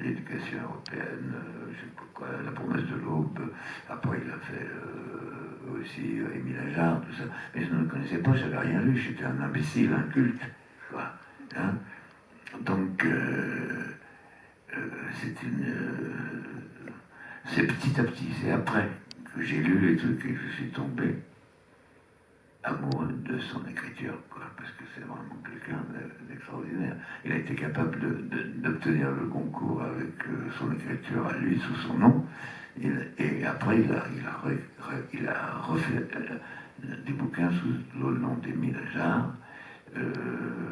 L'éducation européenne, je sais pas quoi, La promesse de l'aube. Après, il a fait aussi Émile Ajar, tout ça. Mais je ne le connaissais pas, j'avais rien lu, j'étais un imbécile, un culte. Quoi, hein. Donc, c'est petit à petit, c'est après que j'ai lu les trucs et que je suis tombé amoureux de son écriture, quoi, parce que c'est vraiment quelqu'un d'extraordinaire. Il a été capable d'obtenir le concours avec son écriture à lui, sous son nom, et après il a refait des bouquins sous le nom d'Émile Ajar,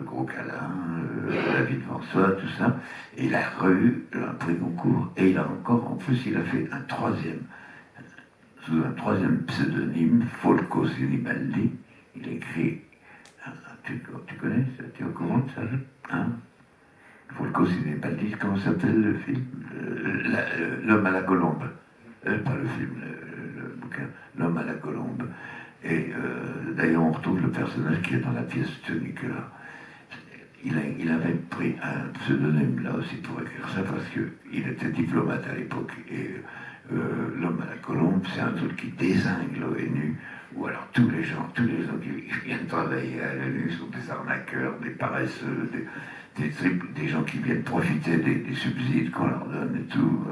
Gros câlin, La vie devant soi, tout ça, et il a eu un prix concours, et il a encore, en plus, il a fait un troisième, sous un troisième pseudonyme, Folco Sinibaldi. Il a écrit, tu connais, tu es au courant de ça, hein? Folco Sinibaldi, comment s'appelle le film? L'homme à la colombe. Pas le film, le bouquin, L'homme à la colombe. Et d'ailleurs, on retrouve le personnage qui est dans la pièce Johnny Cœur. Il avait pris un pseudonyme là aussi pour écrire ça parce qu'il était diplomate à l'époque. Et L'homme à la colombe, c'est un truc qui désingue l'ONU, ou alors tous les gens qui viennent travailler à l'ONU sont des arnaqueurs, des paresseux, des gens qui viennent profiter des subsides qu'on leur donne et tout.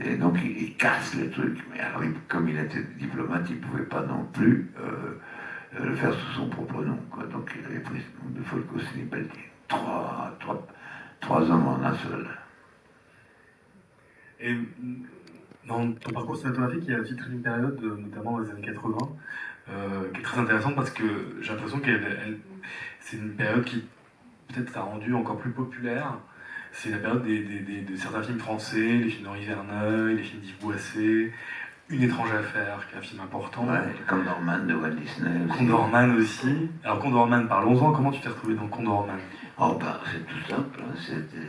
Et donc ils cassent les trucs. Mais alors, comme il était diplomate, il ne pouvait pas non plus le faire sous son propre nom, quoi. Donc il avait pris ce nom de Folco Sinibaldi. Trois hommes en un seul. Et dans ton parcours cinématographique, il y a aussi toute une période, notamment dans les années 80, qui est très intéressante parce que j'ai l'impression que c'est une période qui peut-être t'a rendu encore plus populaire. C'est la période de certains films français, les films d'Henri Verneuil, les films d'Yves Boisset, Une étrange affaire, qui est un film important. Ouais, Condorman de Walt Disney aussi. Condorman aussi. Alors Condorman, parlons-en, comment tu t'es retrouvé dans Condorman? Oh ben c'est tout simple, hein.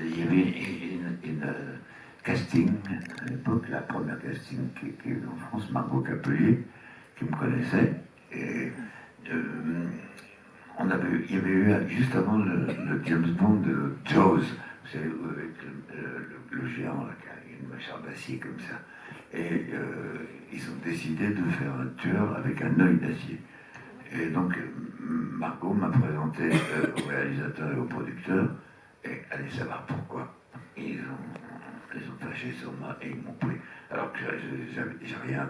Il y avait une casting à l'époque, la première casting qui est en France, Margot Capelier, qui me connaissait, et il y avait eu juste avant le James Bond de Jaws, vous savez, avec le géant là, qui a une mâchoire d'acier comme ça, et ils ont décidé de faire un tueur avec un œil d'acier. Et donc Margot m'a présenté au réalisateur et au producteur, et allez savoir pourquoi. Et ils ont flashé sur moi et ils m'ont pris. Alors que j'ai rien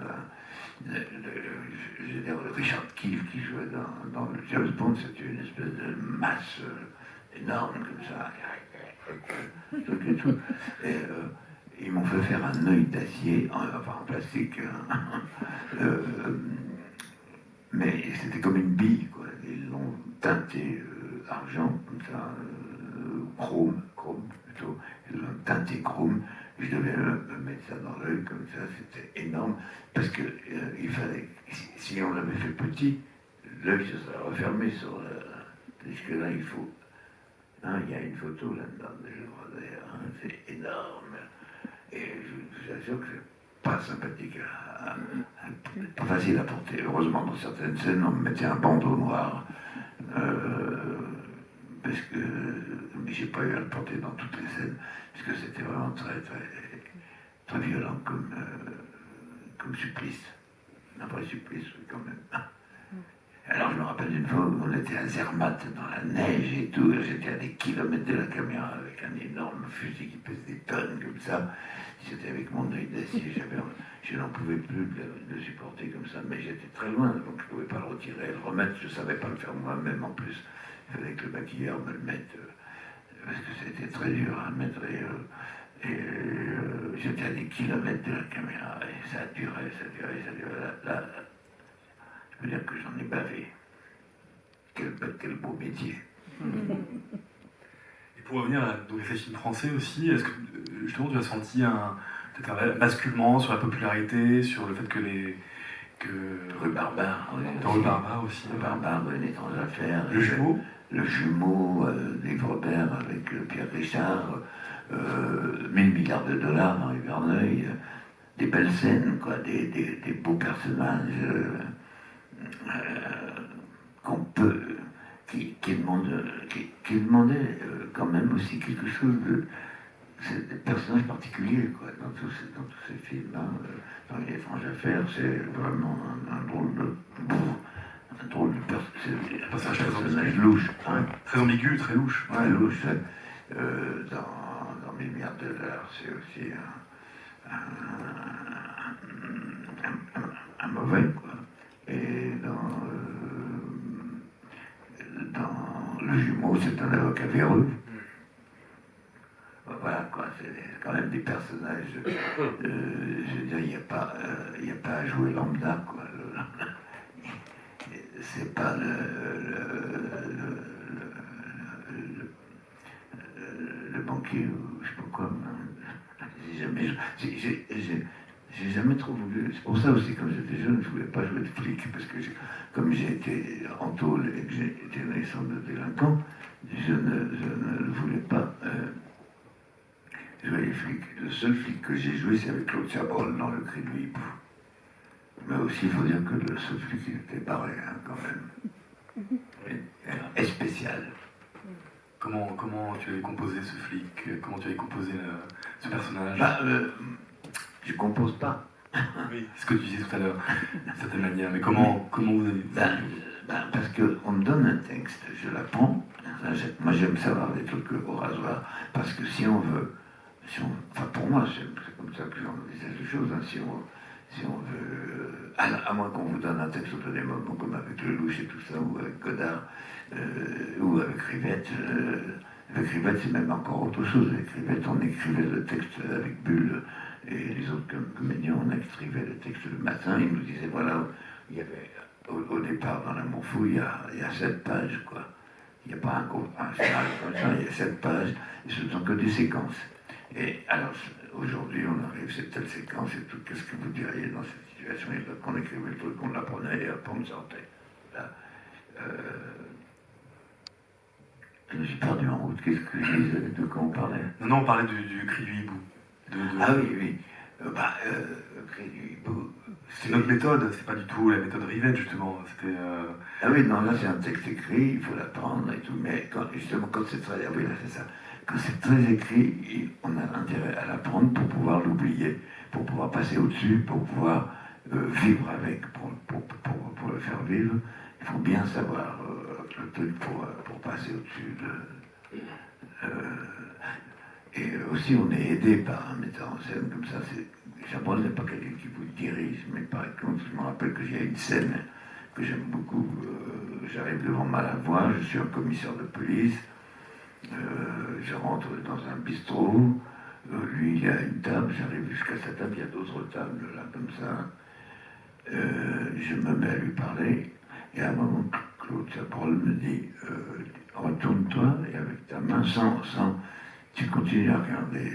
je veux dire, Richard Kiel qui jouait dans le James Bond, c'était une espèce de masse énorme comme ça, truc et tout. Et ils m'ont fait faire un œil d'acier, enfin en plastique, mais c'était comme une bille, quoi. Ils l'ont teinté argent, comme ça, chrome plutôt. Ils l'ont teinté chrome. Je devais me mettre ça dans l'œil, comme ça, c'était énorme. Parce que il fallait, si on l'avait fait petit, l'œil se serait refermé sur puisque là, il faut. Hein, il y a une photo là-dedans, je crois d'ailleurs, hein, c'est énorme. Et je vous assure que c'est pas sympathique, pas facile à porter. Heureusement, dans certaines scènes, on me mettait un bandeau noir, parce que, mais j'ai pas eu à le porter dans toutes les scènes, parce que c'était vraiment très, très, très violent comme supplice. Un vrai supplice, quand même. Alors je me rappelle d'une fois où on était à Zermatt dans la neige et tout, j'étais à des kilomètres de la caméra avec un énorme fusil qui pèse des tonnes comme ça. J'étais avec mon œil d'acier, je n'en pouvais plus de le supporter comme ça, mais j'étais très loin, donc je ne pouvais pas le retirer et le remettre, je ne savais pas le faire moi-même en plus. Il fallait que le maquilleur me le mette, parce que c'était très dur à mettre, et j'étais à des kilomètres de la caméra, et ça durait. Là, je peux dire que j'en ai bavé. Quel beau métier. Et pour revenir à ces films français aussi, est-ce que justement tu as senti peut-être un basculement sur la popularité, sur le fait que Rue Barbare, oui. Rue Barbare aussi. Rue Barbare, Une étrange affaire. Le jumeau. Le jumeau d'Yves Robert avec Pierre Richard, 1000 milliards de dollars, Henri Verneuil, des belles scènes, quoi, des beaux personnages. qu'on peut, qui demandait quand même aussi quelque chose de. C'est des personnages particuliers, quoi, dans tous ces films-là. Dans Les Étranges Affaires, c'est vraiment un drôle de personnage louche. Hein. Très ambigu, très louche. Ouais, louche. Dans Milliards de dollars, c'est aussi un mauvais, quoi. Et dans Le Jumeau, c'est un avocat véreux. Voilà, quoi, c'est quand même des personnages. Je veux dire, il n'y a pas à jouer lambda, quoi. C'est pas le banquier ou je sais pas quoi. J'ai jamais trop voulu. C'est pour ça aussi, quand j'étais jeune, je voulais pas jouer de flic, parce que comme j'ai été en tôle et que j'ai été naissant de délinquant, je ne voulais pas jouer les flics. Le seul flic que j'ai joué, c'est avec Claude Chabrol dans Le Cri du Hibou. Mais aussi, il faut dire que le seul flic, il était barré, hein, quand même. Et spécial. Comment tu avais composé ce flic? Comment tu avais composé ce personnage? Je compose pas. Oui, c'est ce que tu disais tout à l'heure, d'une certaine manière. Mais comment vous avez... Parce qu'on me donne un texte, je l'apprends. Moi, j'aime savoir des trucs au rasoir. Parce que si on veut... enfin, pour moi, c'est comme ça que j'envisage les choses. Hein, si on veut... à moins qu'on vous donne un texte au dernier moment, comme avec Lelouch et tout ça, ou avec Godard, ou avec Rivette. Avec Rivette, c'est même encore autre chose. Avec Rivette, on écrivait le texte avec Bulle et les autres comédiens, on écrivait le texte le matin. Ils nous disaient, voilà, il y avait au départ dans L'Amour fou, il y a 7 pages, quoi. Il n'y a pas un scénario comme ça, il y a 7 pages, et ce ne sont que des séquences. Et alors, aujourd'hui, on arrive, c'est telle séquence et tout, qu'est-ce que vous diriez dans cette situation? Et donc, on écrivait le truc, on l'apprenait, et après, on me sortait. Là, j'ai perdu en route, qu'est-ce que je disais, de quoi on parlait? Non, on parlait du Cri du Hibou. Ah oui. Le Cri du Hibou. C'est notre méthode, c'est pas du tout la méthode Rivette, justement. C'était. Ah oui, non, là c'est un texte écrit, il faut l'apprendre et tout, mais justement quand c'est très. Ah oui, là c'est ça. Quand c'est très écrit, on a intérêt à l'apprendre pour pouvoir l'oublier, pour pouvoir passer au-dessus, pour pouvoir vivre avec, pour le faire vivre. Il faut bien savoir le truc pour passer au-dessus de. Et aussi, on est aidé par un metteur en scène comme ça. Chabrol n'est pas quelqu'un qui vous dirige, mais par exemple, je me rappelle qu'il y a une scène que j'aime beaucoup. J'arrive devant Malavoie, je suis un commissaire de police. Je rentre dans un bistrot. Lui, il y a une table, j'arrive jusqu'à sa table, il y a d'autres tables là, comme ça. Je me mets à lui parler. Et à un moment, Claude Chabrol me dit retourne-toi et avec ta main tu continues à regarder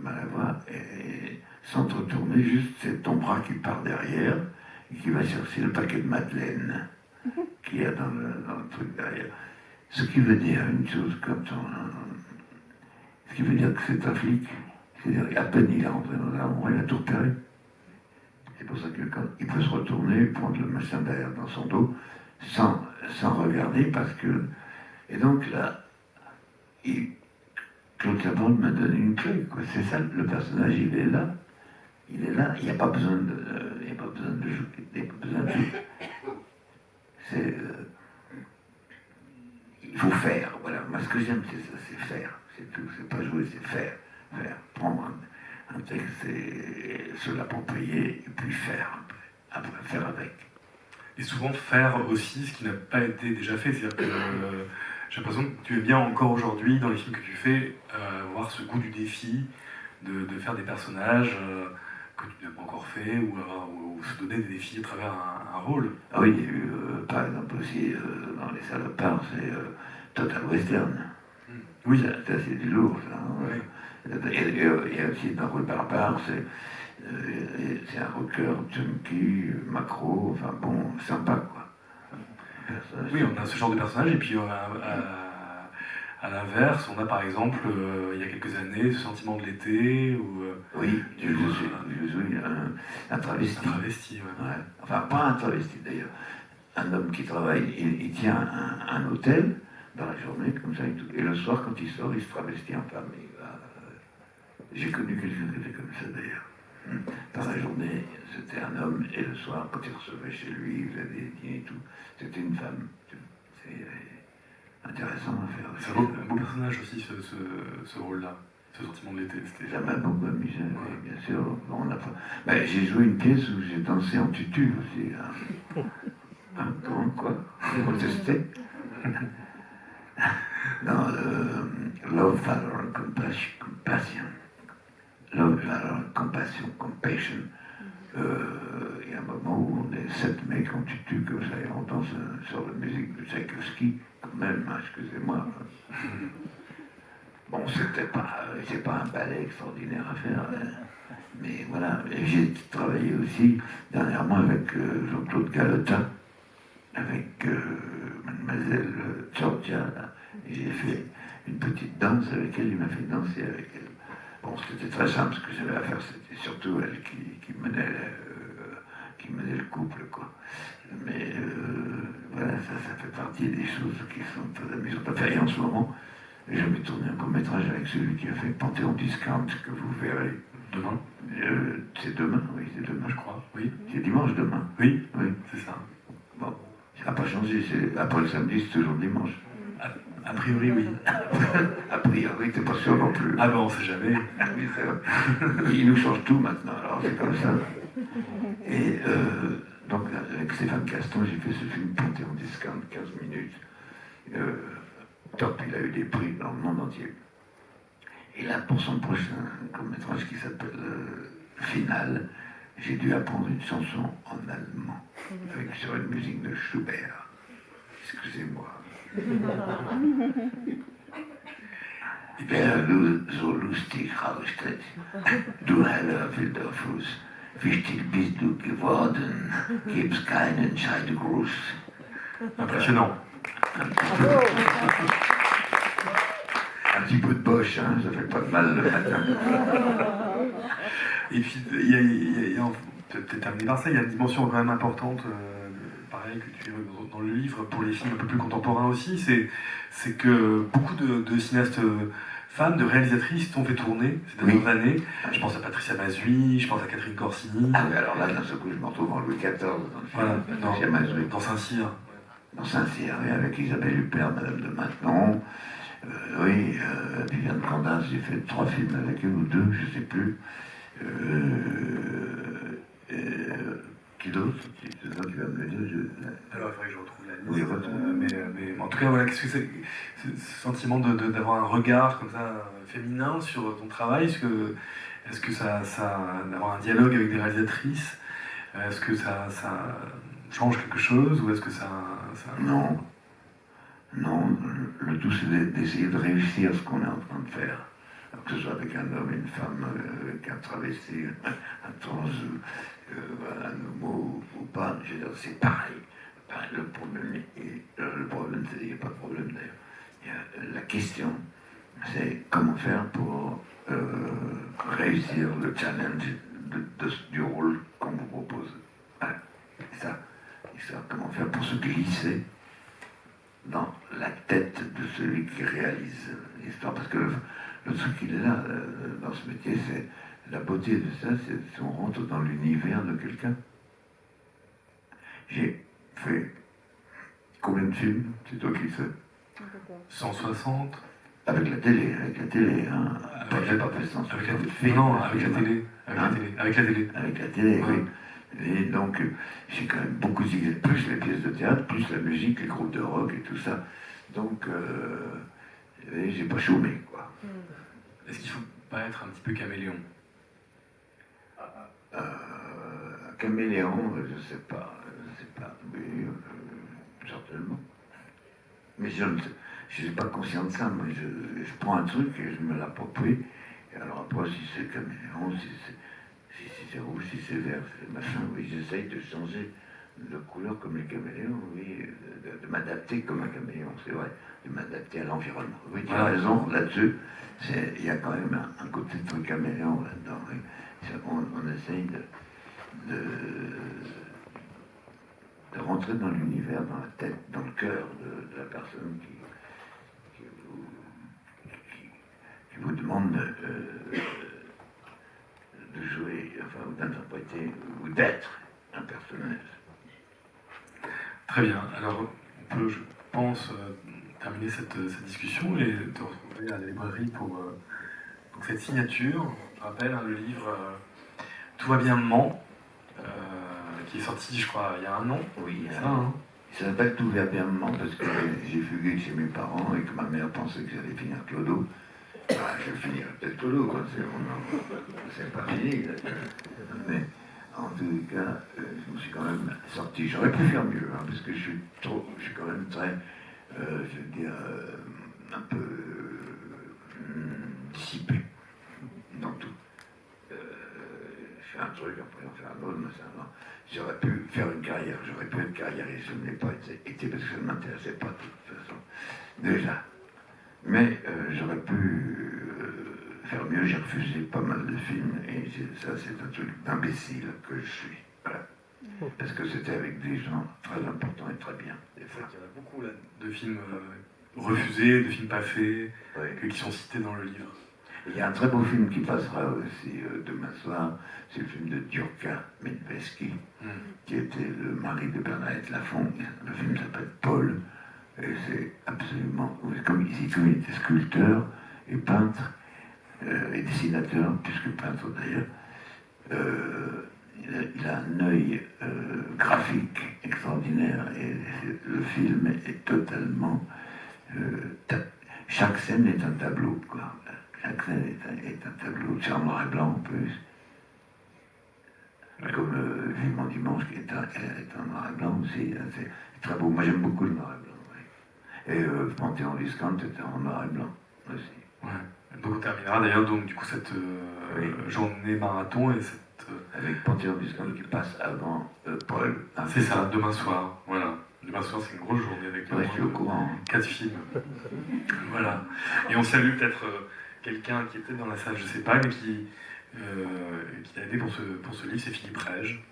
Malavoie et sans te retourner, juste c'est ton bras qui part derrière et qui va chercher le paquet de madeleine qu'il y a dans le truc derrière. Ce qui veut dire une chose comme ça. Ce qui veut dire que c'est un flic. C'est-à-dire à peine il est rentré dans un endroit, il a tout repéré. C'est pour ça que quand il peut se retourner, prendre le machin derrière dans son dos, sans regarder, parce que... Et donc là, Claude Chabrol me donne une clé, quoi. C'est ça, le personnage, il est là, il n'y a pas besoin de jouer. C'est... il faut faire, voilà. Moi, ce que j'aime, c'est ça, c'est faire. C'est tout, c'est pas jouer, c'est faire. Prendre un texte et se l'approprier, et puis faire, après faire avec. Et souvent faire aussi ce qui n'a pas été déjà fait, c'est-à-dire que... j'ai l'impression que tu es bien encore aujourd'hui, dans les films que tu fais, avoir ce goût du défi, de faire des personnages que tu n'as pas encore fait, ou se donner des défis à travers un rôle. Ah oui, il y a eu, par exemple aussi, dans Les Salopards, c'est Total Western. Oui, c'est assez du lourd, ça. Hein. Oui. Et aussi dans Rôle Barbare, c'est un rocker, junkie, macro, enfin bon, sympa, quoi. Oui, on a ce genre de personnage, et puis à l'inverse, on a par exemple, il y a quelques années, ce sentiment de l'été, où... oui, je suis un travesti. Un travesti, ouais. Enfin, pas un travesti d'ailleurs. un homme qui travaille, il tient un hôtel dans la journée, comme ça, et le soir, quand il sort, il se travestit en femme. J'ai connu quelqu'un qui était comme ça, d'ailleurs. Dans la journée, c'était un homme, et le soir, quand il recevait chez lui, il faisait des dîners et tout, c'était une femme. C'est intéressant à faire. C'est un beau personnage aussi, ce rôle-là, ce sentiment de l'été. Ça m'a beaucoup amusé, bien sûr. Bon, j'ai joué une pièce où j'ai dansé en tutu aussi. Comment, quoi? Protester? Non, Love, Valor and Compassion. Love, Valor and Compassion. Il y a un moment où on est 7 mecs en tutu comme ça et on danse sur la musique de Tchaïkovski, quand même, hein, excusez-moi. Bon, c'est pas un ballet extraordinaire à faire, mais voilà. Et j'ai travaillé aussi dernièrement avec Jean-Claude Gallotin, avec mademoiselle Georgia, là, et j'ai fait une petite danse avec elle, il m'a fait danser avec elle. Bon, c'était très simple, ce que j'avais à faire, c'était surtout elle qui menait le couple, quoi. Mais voilà, ça fait partie des choses qui sont très amusantes à faire. Et en ce moment, je vais tourner un court-métrage avec celui qui a fait Panthéon Discount, que vous verrez. Demain C'est demain, oui, c'est demain. Je crois, oui. C'est dimanche demain. Oui, oui. C'est ça. Bon, ça n'a pas changé, après le samedi, c'est toujours dimanche. A priori, oui. A priori, t'es pas sûr non plus. Ah ben, on sait jamais. Oui, c'est vrai. Il nous change tout maintenant, alors c'est comme ça. Et donc, avec Stéphane Caston, j'ai fait ce film Panthéon Discount, 15 minutes. Top, il a eu des prix dans le monde entier. Et là, pour son prochain court-métrage qui s'appelle Final, j'ai dû apprendre une chanson en allemand, sur une musique de Schubert. Excusez-moi. Wer so lustig raussteht, du heller wilder Fuß, wichtig bist du geworden, gibt's keinen Scheidegruß. Impressionnant. Un petit peu de Bosch, hein, ça fait pas de mal le matin. Et puis, il y a peut-être terminé par ça, il y a une dimension quand même importante, pareil, que tu évoques dans le livre, pour les films un peu plus contemporains aussi, c'est que beaucoup de cinéastes femmes, de réalisatrices t'ont fait tourner ces dernières années. Je pense à Patricia Mazui, je pense à Catherine Corsini. Ah oui, alors là, d'un seul coup, je me retrouve en Louis XIV, dans le film. Voilà, dans Saint-Cyr. Dans Saint-Cyr, oui, avec Isabelle Huppert, Madame de Maintenon. Oui, Viviane Candas, j'ai fait 3 films avec elle, ou 2, je ne sais plus. Qui d'autre? C'est ça qui va me le dire. Alors, il faudrait que je retrouve la liste. Mais en tout cas, voilà, qu'est-ce que c'est ce sentiment d'avoir un regard comme ça féminin sur ton travail? Est-ce que ça d'avoir un dialogue avec des réalisatrices, est-ce que ça change quelque chose, ou est-ce que ça... Non. Non, le tout c'est d'essayer de réussir ce qu'on est en train de faire. Que ce soit avec un homme, une femme, avec un travesti, un trans, un homo ou pas, je veux dire, c'est pareil. Le problème, c'est qu'il n'y a pas de problème d'ailleurs. La question, c'est comment faire pour réussir le challenge du rôle qu'on vous propose. Voilà. Et ça, comment faire pour se glisser dans la tête de celui qui réalise l'histoire. Parce que le truc, il est là, dans ce métier, c'est la beauté de ça, c'est si on rentre dans l'univers de quelqu'un. J'ai fait combien de films? C'est toi qui sais. 160. Avec la télé, hein. J'ai pas fait 160 films. Non, avec la télé. Avec la télé, oui. Et donc, j'ai quand même beaucoup d'idées, plus les pièces de théâtre, plus la musique, les groupes de rock et tout ça. Donc, j'ai pas chômé, quoi. Est-ce qu'il faut pas être un petit peu caméléon? Caméléon, je sais pas, mais certainement. Mais je ne suis pas conscient de ça. Moi, je prends un truc et je me l'approprie. Et alors après, si c'est caméléon, si c'est rouge, si c'est vert, c'est machin, oui, j'essaye de changer de couleur comme les caméléons, oui, de m'adapter comme un caméléon, c'est vrai, de m'adapter à l'environnement. Oui, tu as raison là-dessus, il y a quand même un côté très caméléon là-dedans. Oui. On essaye de rentrer dans l'univers, dans la tête, dans le cœur de la personne qui vous demande de jouer, enfin, ou d'interpréter, ou d'être un personnage. Très bien. Alors, on peut, je pense, terminer cette discussion et te retrouver à la librairie pour cette signature. Je rappelle le livre Tout va bien maman, qui est sorti, je crois, il y a un an. Oui, ça, hein. Il s'appelle Tout va bien maman parce que j'ai fugué chez mes parents et que ma mère pensait que j'allais finir Clodo. Je vais finir peut-être Clodo, quoi. C'est pas fini. Là. Mais en tous les cas, je me suis quand même sorti. J'aurais pu faire mieux, hein, parce que je suis quand même très, je veux dire, un peu dissipé dans tout. Je fais un truc, après on fait un autre, mais ça va. J'aurais pu faire une carrière, j'aurais pu être carriériste, je ne l'ai pas été parce que ça ne m'intéressait pas de toute façon. Déjà. Mais j'aurais pu faire mieux, j'ai refusé pas mal de films, et ça c'est un truc d'imbécile que je suis. Voilà. Parce que c'était avec des gens très importants et très bien. Des fois, il y en a beaucoup là, de films refusés, de films pas faits, oui. Qui sont cités dans le livre. Il y a un très beau film qui passera aussi demain soir, c'est le film de Djurka Medveski, qui était le mari de Bernadette Lafont. Le film s'appelle Paul, et c'est absolument... Comme il était sculpteur et peintre, et dessinateur, plus que peintre d'ailleurs, il a un œil graphique extraordinaire, et le film est totalement... chaque scène est un tableau, quoi. Chaque scène est un tableau, c'est en noir et blanc en plus. Ouais. Comme Vivement Dimanche, qui est en noir et blanc aussi. C'est très beau. Moi j'aime beaucoup le noir et blanc. Ouais. Et Panthéon Visconti était en noir et blanc aussi. Ouais. Donc on terminera d'ailleurs donc, du coup, cette journée marathon et cette. Avec Panthéon Visconti qui passe avant Paul. C'est ça, demain soir. Voilà. Demain soir, c'est une grosse journée avec 4 films. Voilà. Et on salue peut-être quelqu'un qui était dans la salle, je sais pas, mais qui a aidé pour ce livre, c'est Philippe Rège.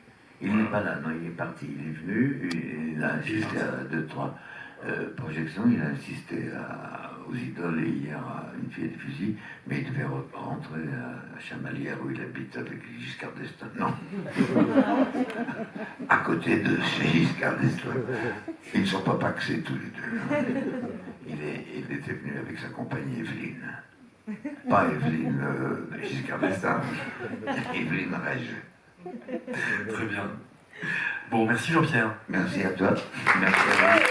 Il n'est pas là, non, il est parti, il est venu, il a assisté à 2-3 projections, il a assisté aux Idoles et hier à Une fille et des fusils, mais il devait rentrer à Chamalières où il habite avec Giscard d'Estaing. Non. À côté de chez Giscard d'Estaing. Ils ne sont pas paxés tous les deux. Il était venu avec sa compagne Evelyne. Pas Evelyne Giscard d'Estaing, Evelyne Rège. Très bien. Bon, merci Jean-Pierre. Merci à toi. Merci à vous.